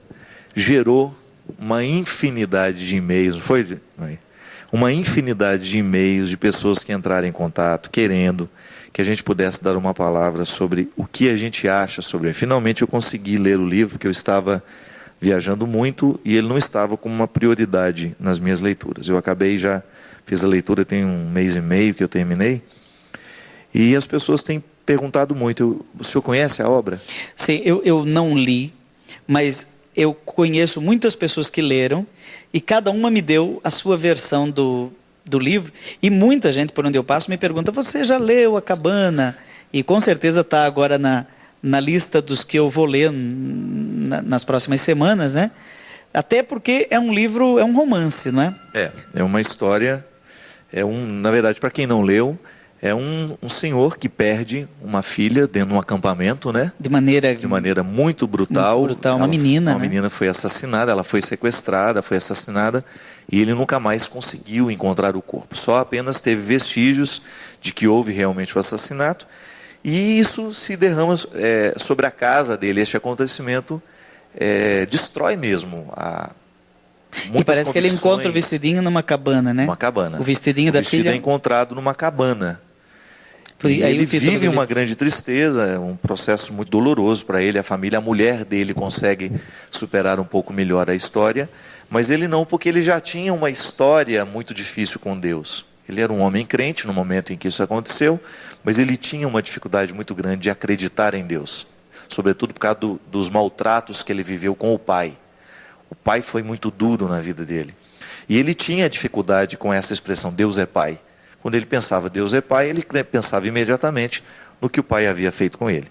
A: gerou uma infinidade de e-mails, não foi? Uma infinidade de e-mails de pessoas que entraram em contato, querendo que a gente pudesse dar uma palavra sobre o que a gente acha sobre ele. Finalmente eu consegui ler o livro, porque eu estava viajando muito e ele não estava como uma prioridade nas minhas leituras. Eu fiz a leitura tem 1 mês e meio que eu terminei, e as pessoas têm perguntado muito. O senhor conhece a obra?
B: Sim, eu não li, mas eu conheço muitas pessoas que leram, e cada uma me deu a sua versão do livro, e muita gente por onde eu passo me pergunta, você já leu A Cabana? E com certeza está agora na lista dos que eu vou ler nas próximas semanas, né? Até porque é um livro, é um romance, não é?
A: É uma história, na verdade, para quem não leu, é um senhor que perde uma filha dentro de um acampamento, né?
B: De maneira
A: muito brutal.
B: Muito brutal, uma menina.
A: Uma menina foi assassinada, ela foi sequestrada, foi assassinada, e ele nunca mais conseguiu encontrar o corpo. Só apenas teve vestígios de que houve realmente o assassinato, e isso se derrama sobre a casa dele. Este acontecimento destrói mesmo
B: e parece que ele encontra o vestidinho numa cabana, né?
A: Uma cabana.
B: O vestidinho da filha
A: é encontrado numa cabana. E ele vive uma grande tristeza, é um processo muito doloroso para ele, a família, a mulher dele consegue superar um pouco melhor a história, mas ele não, porque ele já tinha uma história muito difícil com Deus. Ele era um homem crente no momento em que isso aconteceu, mas ele tinha uma dificuldade muito grande de acreditar em Deus, sobretudo por causa dos maltratos que ele viveu com o pai. O pai foi muito duro na vida dele. E ele tinha dificuldade com essa expressão, Deus é pai. Quando ele pensava Deus é pai, ele pensava imediatamente no que o pai havia feito com ele.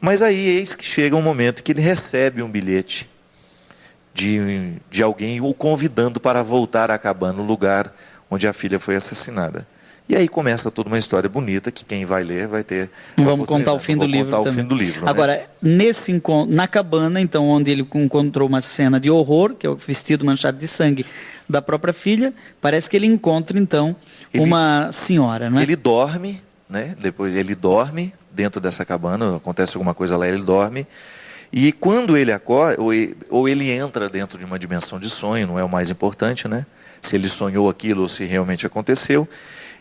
A: Mas aí eis que chega um momento que ele recebe um bilhete de alguém o convidando para voltar à cabana, no lugar onde a filha foi assassinada. E aí começa toda uma história bonita que quem vai ler vai ter.
B: Vamos contar o fim do livro também.
A: O fim do livro,
B: agora, nesse encontro, na cabana, então, onde ele encontrou uma cena de horror, que é o vestido manchado de sangue da própria filha, parece que ele encontra, então, uma senhora, não é?
A: Ele dorme, né? Depois ele dorme dentro dessa cabana, acontece alguma coisa lá, ele dorme. E quando ele acorda, ou ele entra dentro de uma dimensão de sonho, não é o mais importante, né? Se ele sonhou aquilo ou se realmente aconteceu,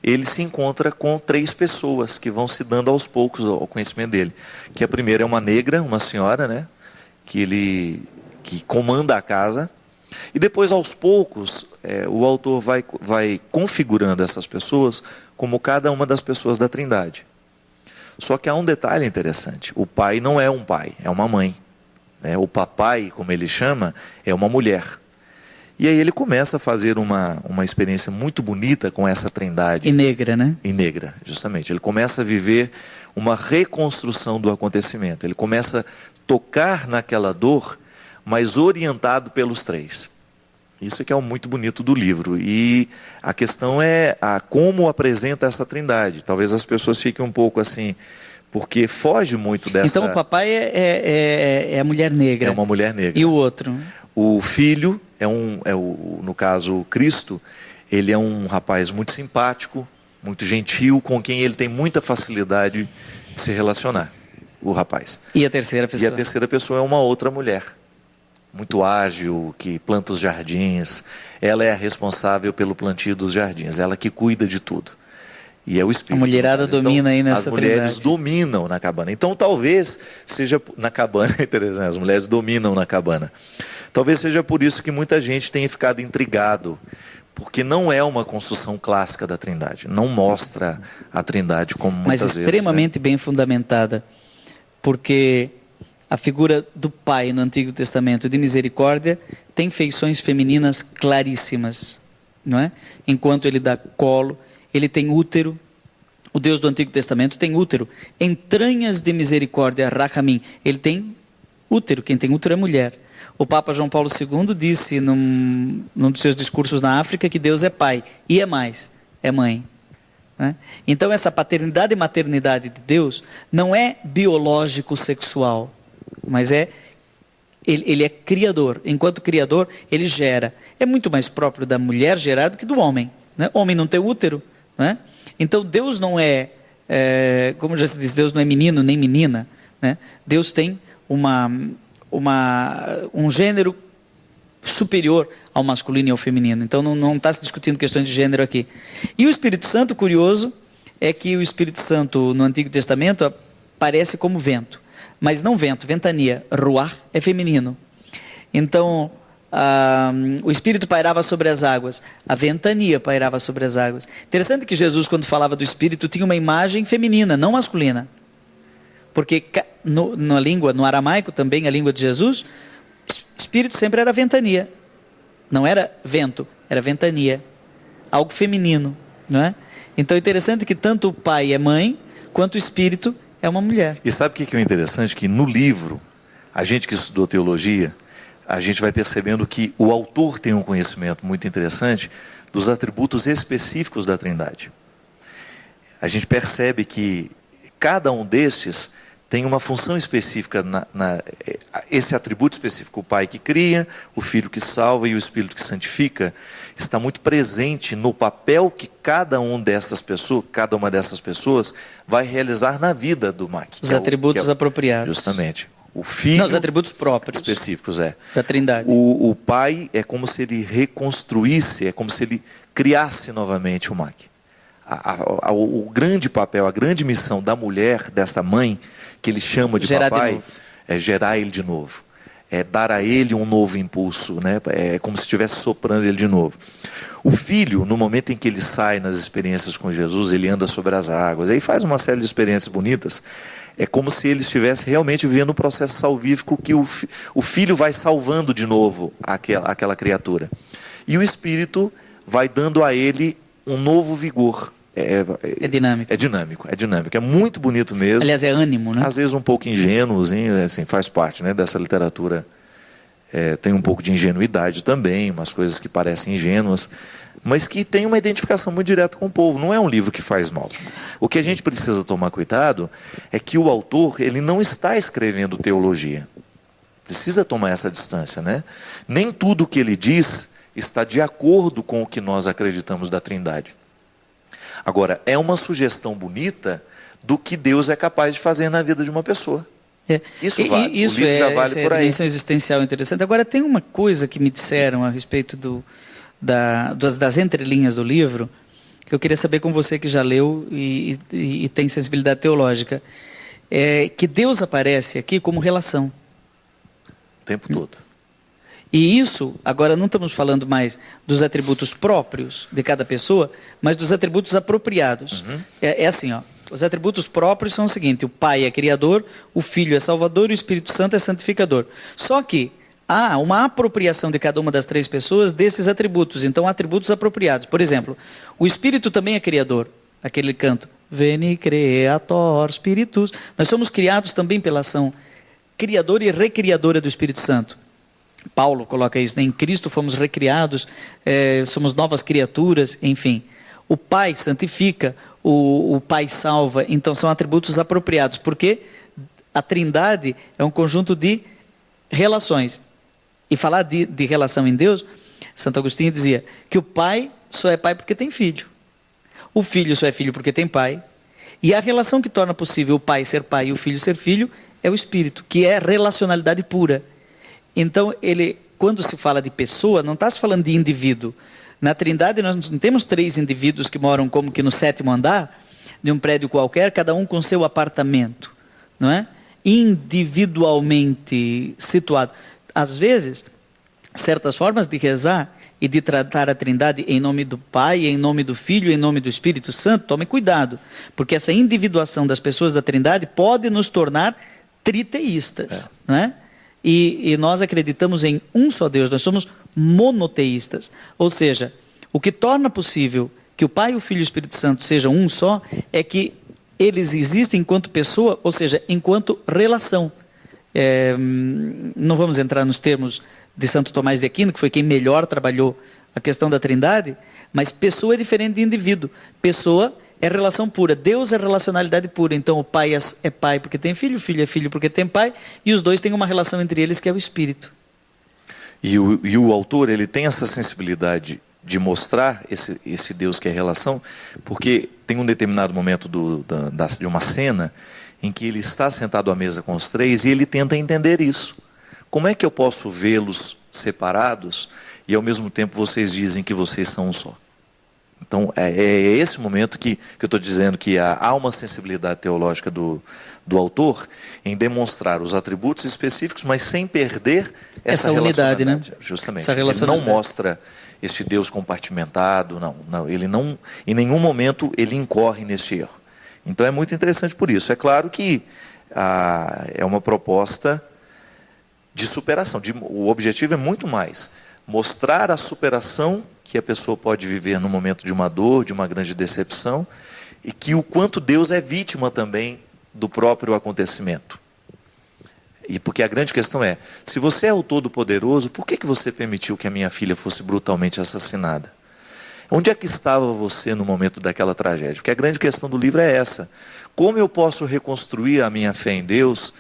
A: ele se encontra com 3 pessoas que vão se dando aos poucos ao conhecimento dele. Que a primeira é uma negra, uma senhora, né? Que comanda a casa. E depois, aos poucos, o autor vai configurando essas pessoas como cada uma das pessoas da Trindade. Só que há um detalhe interessante. O pai não é um pai, é uma mãe. O papai, como ele chama, é uma mulher. E aí ele começa a fazer uma experiência muito bonita com essa Trindade.
B: E negra, né?
A: E negra, justamente. Ele começa a viver uma reconstrução do acontecimento. Ele começa tocar naquela dor, mas orientado pelos três. Isso que é o muito bonito do livro. E a questão é como apresenta essa trindade. Talvez as pessoas fiquem um pouco assim, porque foge muito dessa...
B: Então o papai é a mulher negra.
A: É uma mulher negra.
B: E o outro?
A: O filho no caso, Cristo, ele é um rapaz muito simpático, muito gentil, com quem ele tem muita facilidade de se relacionar, o rapaz.
B: E a terceira pessoa?
A: E a terceira pessoa é uma outra mulher, muito ágil, que planta os jardins. Ela é a responsável pelo plantio dos jardins, ela que cuida de tudo. E é o Espírito.
B: A mulherada domina aí nessa trindade.
A: As mulheres dominam na cabana. Então talvez seja na cabana, as mulheres dominam na cabana. Talvez seja por isso que muita gente tenha ficado intrigado, porque não é uma construção clássica da trindade. Não mostra a trindade como muitas vezes.
B: Mas extremamente bem fundamentada, porque a figura do pai no Antigo Testamento de misericórdia tem feições femininas claríssimas, não é? Enquanto ele dá colo, ele tem útero. O Deus do Antigo Testamento tem útero. Entranhas de misericórdia, Rachamim, ele tem útero. Quem tem útero é mulher. O Papa João Paulo II disse num dos seus discursos na África que Deus é pai. E é mais, é mãe. Né? Então essa paternidade e maternidade de Deus não é biológico-sexual, mas ele é criador. Enquanto criador, ele gera. É muito mais próprio da mulher gerar do que do homem. Né? O homem não tem útero. Né? Então Deus não como já se diz, Deus não é menino nem menina. Né? Deus tem um gênero superior ao masculino e ao feminino. Então não está se discutindo questões de gênero aqui. E o Espírito Santo, curioso, é que o Espírito Santo no Antigo Testamento aparece como vento. Mas não vento, ventania. Ruach é feminino. Então o Espírito pairava sobre as águas, a ventania pairava sobre as águas. Interessante que Jesus, quando falava do Espírito, tinha uma imagem feminina, não masculina. Porque na língua, no aramaico também, a língua de Jesus, Espírito sempre era ventania. Não era vento, era ventania. Algo feminino, não é? Então é interessante que tanto o pai é mãe, quanto o Espírito é uma mulher.
A: E sabe o que é interessante? Que no livro, a gente que estudou teologia, a gente vai percebendo que o autor tem um conhecimento muito interessante dos atributos específicos da Trindade. A gente percebe que cada um destes tem uma função específica, esse atributo específico, o Pai que cria, o Filho que salva e o Espírito que santifica, está muito presente no papel que cada uma dessas pessoas vai realizar na vida do Mac.
B: Os atributos apropriados.
A: Justamente. O Filho...
B: Não, os atributos próprios.
A: Específicos,
B: da Trindade.
A: O Pai é como se ele reconstruísse, é como se ele criasse novamente o Mac. O grande papel, a grande missão da mulher, desta mãe, que ele chama de papai, é gerar ele de novo. É dar a ele um novo impulso, né? É como se estivesse soprando ele de novo. O filho, no momento em que ele sai nas experiências com Jesus, ele anda sobre as águas, aí faz uma série de experiências bonitas. É como se ele estivesse realmente vivendo um processo salvífico que o filho vai salvando de novo aquela criatura. E o Espírito vai dando a ele um novo vigor.
B: É dinâmico.
A: É dinâmico. É muito bonito mesmo.
B: Aliás, é ânimo, né?
A: Às vezes um pouco ingênuo, assim, faz parte, né, dessa literatura. Tem um pouco de ingenuidade também, umas coisas que parecem ingênuas, mas que tem uma identificação muito direta com o povo. Não é um livro que faz mal. O que a gente precisa tomar cuidado é que o autor, ele não está escrevendo teologia. Precisa tomar essa distância, né? Nem tudo o que ele diz está de acordo com o que nós acreditamos da Trindade. Agora, é uma sugestão bonita do que Deus é capaz de fazer na vida de uma pessoa. Isso vale.
B: Isso
A: o livro já vale por aí.
B: Dimensão existencial interessante. Agora, tem uma coisa que me disseram a respeito das entrelinhas do livro, que eu queria saber com você que já leu e tem sensibilidade teológica. Que Deus aparece aqui como relação.
A: O tempo todo.
B: E isso, agora não estamos falando mais dos atributos próprios de cada pessoa, mas dos atributos apropriados.
A: Uhum.
B: É assim, ó. Os atributos próprios são o seguinte: o Pai é criador, o Filho é salvador e o Espírito Santo é santificador. Só que há uma apropriação de cada uma das três pessoas desses atributos. Então, atributos apropriados. Por exemplo, o Espírito também é criador. Aquele canto, Veni Creator Spiritus. Nós somos criados também pela ação criadora e recriadora do Espírito Santo. Paulo coloca isso, né? Em Cristo fomos recriados, somos novas criaturas, enfim. O Pai santifica, o Pai salva, então são atributos apropriados, porque a Trindade é um conjunto de relações. E falar de relação em Deus, Santo Agostinho dizia que o Pai só é Pai porque tem Filho. O Filho só é Filho porque tem Pai. E a relação que torna possível o Pai ser Pai e o Filho ser Filho é o Espírito, que é relacionalidade pura. Então, quando se fala de pessoa, não está se falando de indivíduo. Na Trindade, nós não temos 3 indivíduos que moram como que no 7º andar de um prédio qualquer, cada um com seu apartamento, não é? Individualmente situado. Às vezes, certas formas de rezar e de tratar a Trindade em nome do Pai, em nome do Filho, em nome do Espírito Santo, tome cuidado, porque essa individuação das pessoas da Trindade pode nos tornar triteístas, não é? E nós acreditamos em um só Deus, nós somos monoteístas. Ou seja, o que torna possível que o Pai, o Filho e o Espírito Santo sejam um só, é que eles existem enquanto pessoa, ou seja, enquanto relação. Não vamos entrar nos termos de Santo Tomás de Aquino, que foi quem melhor trabalhou a questão da Trindade, mas pessoa é diferente de indivíduo. Pessoa é relação pura, Deus é relacionalidade pura. Então o Pai é Pai porque tem Filho, o Filho é Filho porque tem Pai, e os dois têm uma relação entre eles que é o Espírito.
A: E o autor, ele tem essa sensibilidade de mostrar esse Deus que é relação, porque tem um determinado momento de uma cena em que ele está sentado à mesa com os 3 e ele tenta entender isso. Como é que eu posso vê-los separados e ao mesmo tempo vocês dizem que vocês são um só? Então é esse momento que eu estou dizendo que há uma sensibilidade teológica do autor em demonstrar os atributos específicos, mas sem perder essa unidade, né? Justamente. Ele não mostra este Deus compartimentado, não, ele não, em nenhum momento ele incorre nesse erro. Então é muito interessante por isso. É claro que é uma proposta de superação. O objetivo é muito mais mostrar a superação que a pessoa pode viver no momento de uma dor, de uma grande decepção, e que o quanto Deus é vítima também do próprio acontecimento. E porque a grande questão é, se você é o Todo-Poderoso, por que você permitiu que a minha filha fosse brutalmente assassinada? Onde é que estava você no momento daquela tragédia? Porque a grande questão do livro é essa. Como eu posso reconstruir a minha fé em Deus,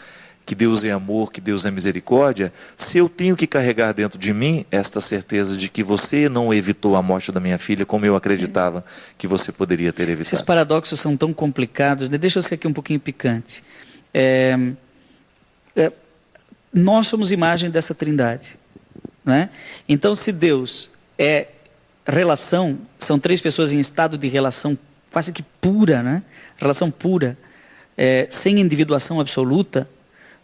A: que Deus é amor, que Deus é misericórdia, se eu tenho que carregar dentro de mim esta certeza de que você não evitou a morte da minha filha como eu acreditava que você poderia ter evitado?
B: Esses paradoxos são tão complicados, né? Deixa eu ser aqui um pouquinho picante. Nós somos imagem dessa Trindade, né? Então, se Deus é relação, são 3 pessoas em estado de relação quase que pura, né? Relação pura, sem individuação absoluta,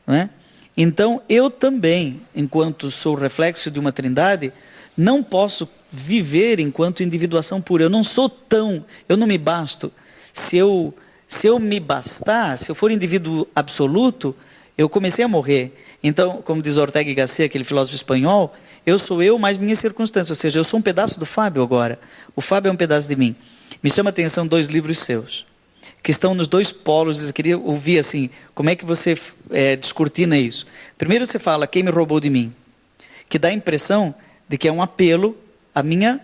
B: né? Então eu também, enquanto sou reflexo de uma Trindade, não posso viver enquanto individuação pura. Eu não me basto. Se eu me bastar, se eu for indivíduo absoluto, eu comecei a morrer. Então, como diz Ortega y Gasset, aquele filósofo espanhol, eu sou eu mais minhas circunstâncias, ou seja, eu sou um pedaço do Fábio agora. O Fábio é um pedaço de mim. Me chama a atenção 2 livros seus, que estão nos 2 polos. Eu queria ouvir assim, como é que você descortina isso. Primeiro você fala, quem me roubou de mim? Que dá a impressão de que é um apelo à minha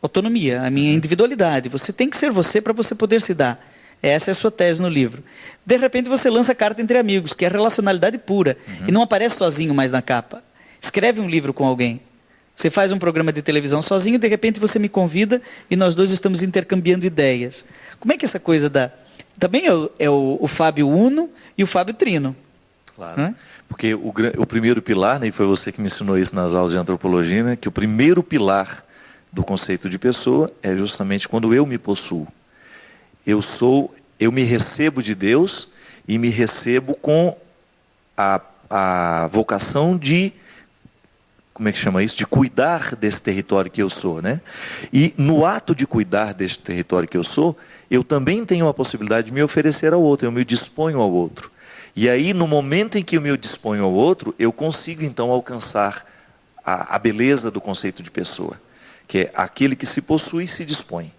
B: autonomia, à minha individualidade. Você tem que ser você para você poder se dar. Essa é a sua tese no livro. De repente você lança Carta entre Amigos, que é relacionalidade pura, e não aparece sozinho mais na capa. Escreve um livro com alguém. Você faz um programa de televisão sozinho, de repente você me convida e nós 2 estamos intercambiando ideias. Como é que essa coisa também é o Fábio Uno e o Fábio Trino.
A: Claro, né? Porque o primeiro pilar, né, e foi você que me ensinou isso nas aulas de antropologia, né, que o primeiro pilar do conceito de pessoa é justamente quando eu me possuo. Eu me recebo de Deus e me recebo com a vocação de, como é que chama isso? De cuidar desse território que eu sou, né? E no ato de cuidar desse território que eu sou, eu também tenho a possibilidade de me oferecer ao outro, eu me disponho ao outro. E aí, no momento em que eu me disponho ao outro, eu consigo então alcançar a beleza do conceito de pessoa, que é aquele que se possui e se dispõe.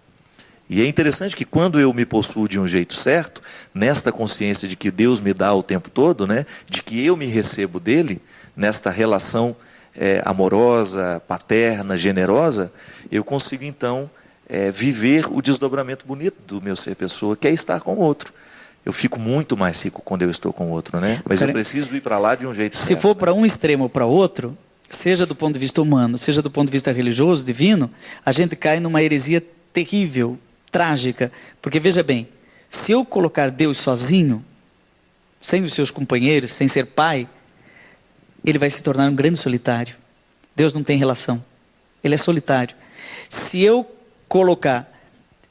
A: E é interessante que quando eu me possuo de um jeito certo, nesta consciência de que Deus me dá o tempo todo, né, de que eu me recebo dele, nesta relação amorosa, paterna, generosa, eu consigo então viver o desdobramento bonito do meu ser pessoa, que é estar com o outro. Eu fico muito mais rico quando eu estou com o outro, né? Mas eu preciso ir para lá de um jeito certo.
B: Se for para um extremo ou para outro, seja do ponto de vista humano, seja do ponto de vista religioso, divino, a gente cai numa heresia terrível, trágica. Porque veja bem, se eu colocar Deus sozinho, sem os seus companheiros, sem ser pai, ele vai se tornar um grande solitário. Deus não tem relação. Ele é solitário. Se eu colocar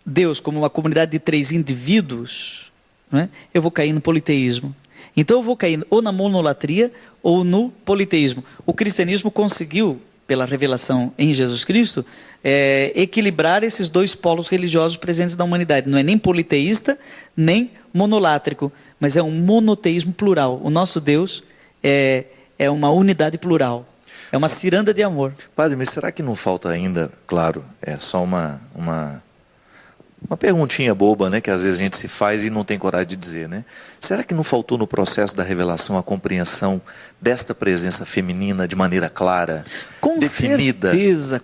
B: Deus como uma comunidade de 3 indivíduos, né, eu vou cair no politeísmo. Então eu vou cair ou na monolatria ou no politeísmo. O cristianismo conseguiu, pela revelação em Jesus Cristo, equilibrar esses 2 polos religiosos presentes na humanidade. Não é nem politeísta, nem monolátrico, mas é um monoteísmo plural. O nosso Deus é uma unidade plural. É uma ciranda de amor.
A: Padre, mas será que não falta ainda, claro, é só uma perguntinha boba, né, que às vezes a gente se faz e não tem coragem de dizer, né? Será que não faltou no processo da revelação a compreensão desta presença feminina de maneira clara, definida?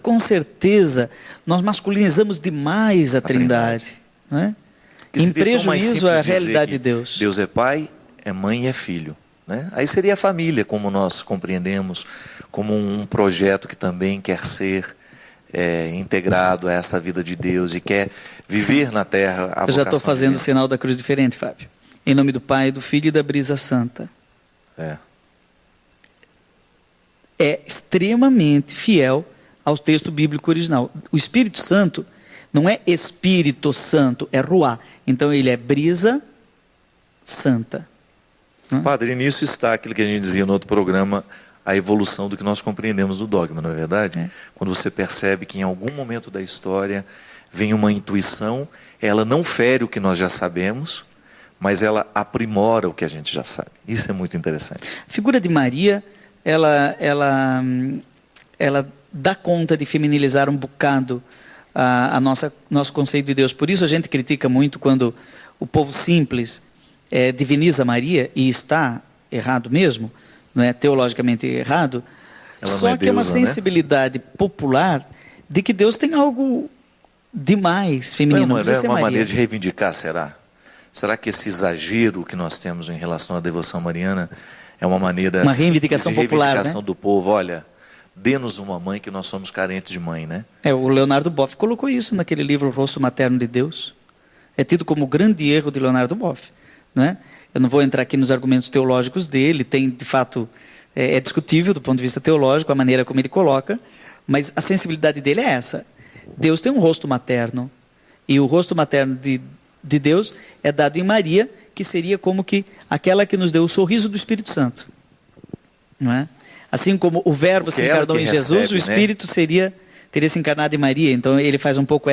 B: Com certeza. Nós masculinizamos demais a Trindade. Né? Em prejuízo à realidade de Deus.
A: Deus é pai, é mãe e é filho. Né? Aí seria a família, como nós compreendemos, como um projeto que também quer ser integrado a essa vida de Deus e quer viver na terra a vocação.
B: Eu já estou fazendo o sinal da cruz diferente, Fábio. Em nome do Pai, do Filho e da Brisa Santa. É extremamente fiel ao texto bíblico original. O Espírito Santo não é Espírito Santo, é Ruá. Então ele é Brisa Santa.
A: Padre, nisso está aquilo que a gente dizia no outro programa, a evolução do que nós compreendemos do dogma, não é verdade? Quando você percebe que em algum momento da história vem uma intuição, ela não fere o que nós já sabemos, mas ela aprimora o que a gente já sabe. Isso é muito interessante.
B: A figura de Maria, ela dá conta de feminilizar um bocado nosso conceito de Deus. Por isso a gente critica muito quando o povo simples diviniza Maria, e está errado mesmo, não é teologicamente errado, só que é uma sensibilidade popular de que Deus tem algo demais feminino.
A: Não é uma maneira de reivindicar, será? Será que esse exagero que nós temos em relação à devoção mariana é uma maneira
B: uma reivindicação
A: de
B: popular,
A: reivindicação, né? Do povo? Olha, dê-nos uma mãe, que nós somos carentes de mãe, né?
B: O Leonardo Boff colocou isso naquele livro, O Rosto Materno de Deus. É tido como o grande erro de Leonardo Boff. Né? Eu não vou entrar aqui nos argumentos teológicos dele, tem, de fato, é discutível do ponto de vista teológico a maneira como ele coloca, mas a sensibilidade dele é essa. Deus tem um rosto materno, e o rosto materno de Deus é dado em Maria, que seria como que aquela que nos deu o sorriso do Espírito Santo. Não é? Assim como o Verbo se encarnou em Jesus, o Espírito teria se encarnado em Maria. Então ele faz um pouco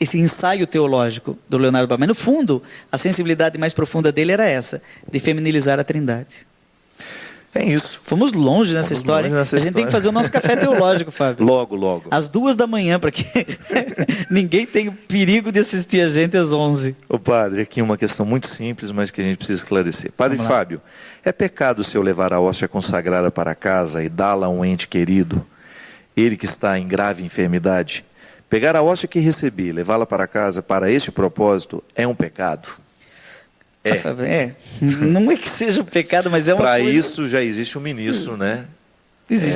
B: esse ensaio teológico do Leonardo Boff. Mas no fundo, a sensibilidade mais profunda dele era essa, de feminilizar a Trindade.
A: É isso.
B: Fomos longe nessa história. A gente tem que fazer o nosso café teológico, Fábio.
A: Logo.
B: Às 2h, para que ninguém tenha o perigo de assistir a gente às 11.
A: Ô padre, aqui uma questão muito simples, mas que a gente precisa esclarecer. Padre Fábio, é pecado se eu levar a hóstia consagrada para casa e dá-la a um ente querido, ele que está em grave enfermidade? Pegar a hóstia que recebi, levá-la para casa para este propósito, é um pecado?
B: Não é que seja um pecado, mas é uma coisa...
A: Para isso já existe um ministro, né?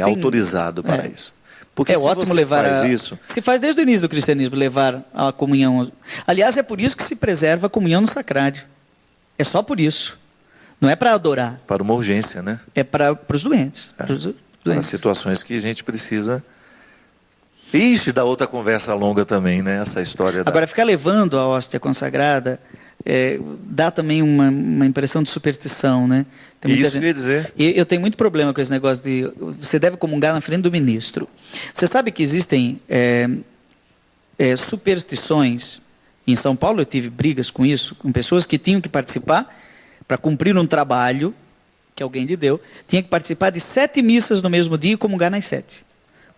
A: Autorizado para isso. Porque
B: é ótimo levar
A: isso...
B: Se faz desde o início do cristianismo, levar a comunhão. Aliás, é por isso que se preserva a comunhão no sacrário. É só por isso. Não é para adorar.
A: Para uma urgência, né?
B: É para os doentes.
A: Para situações que a gente precisa... Ixi, dá outra conversa longa também, né? Essa história
B: Agora, ficar levando a hóstia consagrada dá também uma impressão de superstição, né?
A: Isso que eu ia dizer.
B: Eu tenho muito problema com esse negócio de você deve comungar na frente do ministro. Você sabe que existem superstições. Em São Paulo eu tive brigas com isso, com pessoas que tinham que participar para cumprir um trabalho que alguém lhe deu, tinha que participar de 7 missas no mesmo dia e comungar nas 7.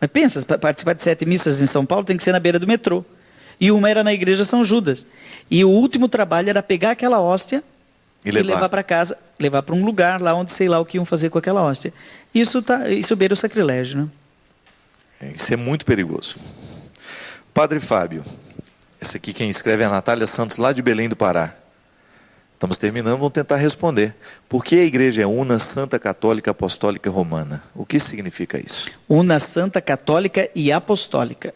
B: Mas pensa, para participar de 7 missas em São Paulo tem que ser na beira do metrô. E uma era na igreja São Judas. E o último trabalho era pegar aquela hóstia e levar para casa, levar para um lugar lá onde sei lá o que iam fazer com aquela hóstia. Isso beira o sacrilégio, né?
A: Isso é muito perigoso. Padre Fábio, esse aqui quem escreve é a Natália Santos, lá de Belém do Pará. Estamos terminando, vamos tentar responder. Por que a igreja é una, santa, católica, apostólica e romana? O que significa isso?
B: Una, santa, católica e apostólica.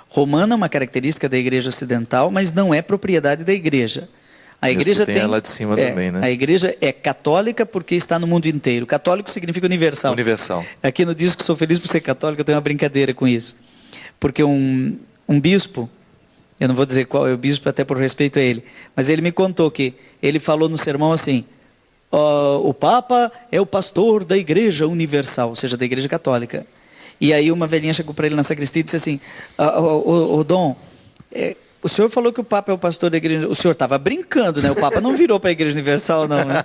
B: Romana é uma característica da igreja ocidental, mas não é propriedade da igreja. A igreja tem
A: lá de cima também, né?
B: A igreja é católica porque está no mundo inteiro. Católico significa universal.
A: Universal.
B: Aqui no disco Sou Feliz por Ser Católico, eu tenho uma brincadeira com isso. Porque um bispo, eu não vou dizer qual é o bispo, até por respeito a ele, mas ele me contou que ele falou no sermão assim, o Papa é o pastor da igreja universal, ou seja, da igreja católica. E aí uma velhinha chegou para ele na sacristia e disse assim, Dom, o senhor falou que o Papa é o pastor da igreja, o senhor estava brincando, né? O Papa não virou para a igreja universal não, né?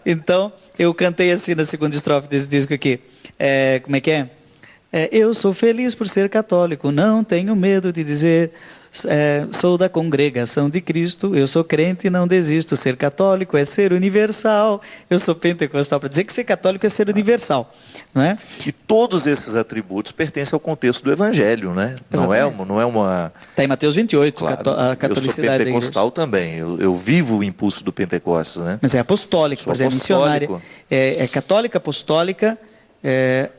B: Então, eu cantei assim na segunda estrofe desse disco aqui, como é que é? Eu sou feliz por ser católico, não tenho medo de dizer, sou da congregação de Cristo, eu sou crente e não desisto, ser católico é ser universal, eu sou pentecostal, para dizer que ser católico é ser universal, não é?
A: E todos esses atributos pertencem ao contexto do Evangelho, né? Não é uma...
B: Está em Mateus 28, claro, a catolicidade.
A: Eu sou pentecostal também, eu vivo o impulso do Pentecostes, né?
B: Mas é apostólico, por exemplo, missionária, é católica, apostólica,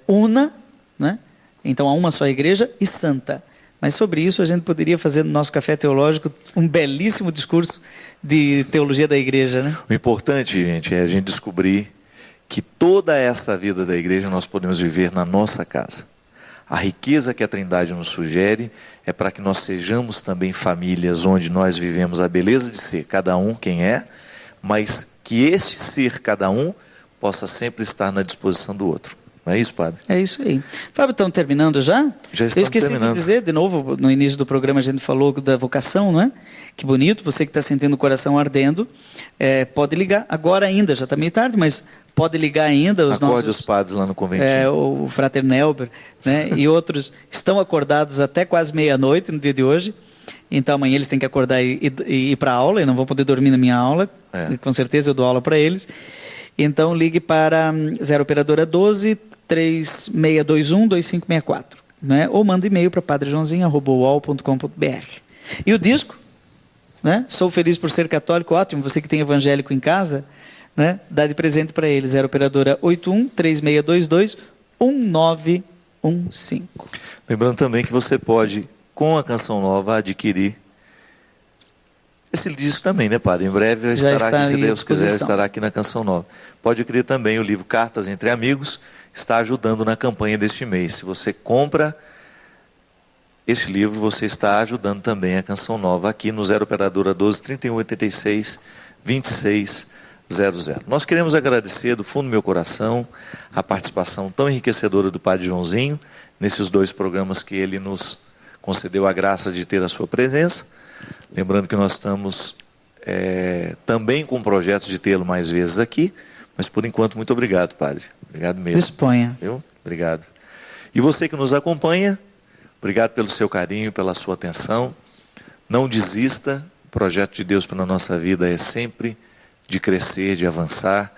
B: una, né? Então há uma só igreja e santa. Mas sobre isso a gente poderia fazer no nosso café teológico um belíssimo discurso de teologia da igreja, né?
A: O importante, gente, é a gente descobrir que toda essa vida da igreja nós podemos viver na nossa casa. A riqueza que a Trindade nos sugere é para que nós sejamos também famílias onde nós vivemos a beleza de ser cada um quem é, mas que este ser cada um possa sempre estar na disposição do outro. Não é isso, padre?
B: É isso aí. Fábio, estamos terminando já?
A: Já estamos terminando.
B: Eu esqueci de dizer, de novo, no início do programa a gente falou da vocação, não é? Que bonito, você que está sentindo o coração ardendo, pode ligar, agora ainda, já está meio tarde, mas pode ligar ainda.
A: Acorde os padres lá no conventinho.
B: O Frater Nelber, né? E outros estão acordados até quase meia-noite no dia de hoje, então amanhã eles têm que acordar e ir para a aula, e não vão poder dormir na minha aula, com certeza eu dou aula para eles. Então ligue para 0 operadora 12 3621 2564, né? Ou manda e-mail para padrejoãozinho@uol.com.br. E o disco, né? Sou feliz por ser católico, ótimo, você que tem evangélico em casa, né? Dá de presente para ele, 0 operadora 81 3622 1915.
A: Lembrando também que você pode, com a Canção Nova, adquirir esse disco também, né, padre? Em breve estará aqui, se Deus quiser, estará aqui na Canção Nova. Pode adquirir também o livro Cartas entre Amigos, está ajudando na campanha deste mês. Se você compra este livro, você está ajudando também a Canção Nova aqui no 0 operadora 12 3186 2600. Nós queremos agradecer do fundo do meu coração a participação tão enriquecedora do padre Joãozinho nesses 2 programas que ele nos concedeu a graça de ter a sua presença. Lembrando que nós estamos também com projetos de tê-lo mais vezes aqui, mas por enquanto, muito obrigado, padre. Obrigado mesmo.
B: Disponha.
A: Viu? Obrigado. E você que nos acompanha, obrigado pelo seu carinho, pela sua atenção. Não desista, o projeto de Deus para a nossa vida é sempre de crescer, de avançar.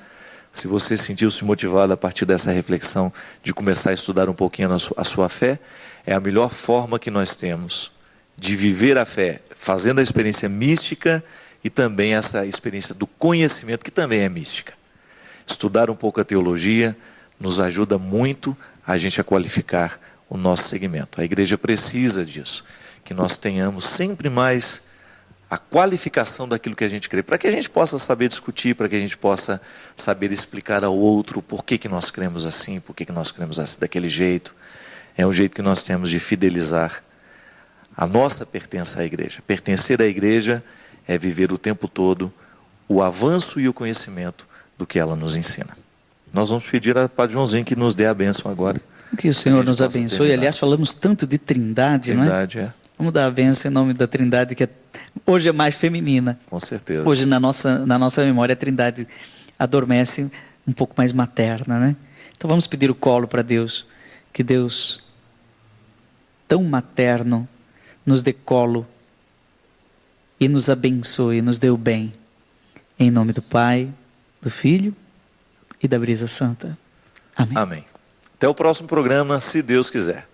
A: Se você sentiu-se motivado a partir dessa reflexão de começar a estudar um pouquinho a sua fé, é a melhor forma que nós temos de viver a fé, fazendo a experiência mística e também essa experiência do conhecimento, que também é mística. Estudar um pouco a teologia nos ajuda muito a gente a qualificar o nosso segmento. A igreja precisa disso, que nós tenhamos sempre mais a qualificação daquilo que a gente crê, para que a gente possa saber discutir, para que a gente possa saber explicar ao outro por que nós cremos assim, por que nós cremos assim, daquele jeito. É um jeito que nós temos de fidelizar a nossa pertença à igreja. Pertencer à igreja é viver o tempo todo o avanço e o conhecimento do que ela nos ensina. Nós vamos pedir a Padre Joãozinho que nos dê a bênção agora.
B: Que o Senhor nos abençoe. Terminar. Aliás, falamos tanto de Trindade, não é?
A: Trindade,
B: Vamos dar a bênção em nome da Trindade, que hoje é mais feminina.
A: Com certeza.
B: Hoje, na nossa memória, a Trindade adormece um pouco mais materna, né? Então vamos pedir o colo para Deus, que Deus, tão materno, nos dê colo e nos abençoe, nos dê o bem. Em nome do Pai, do Filho e da Brisa Santa. Amém.
A: Amém. Até o próximo programa, se Deus quiser.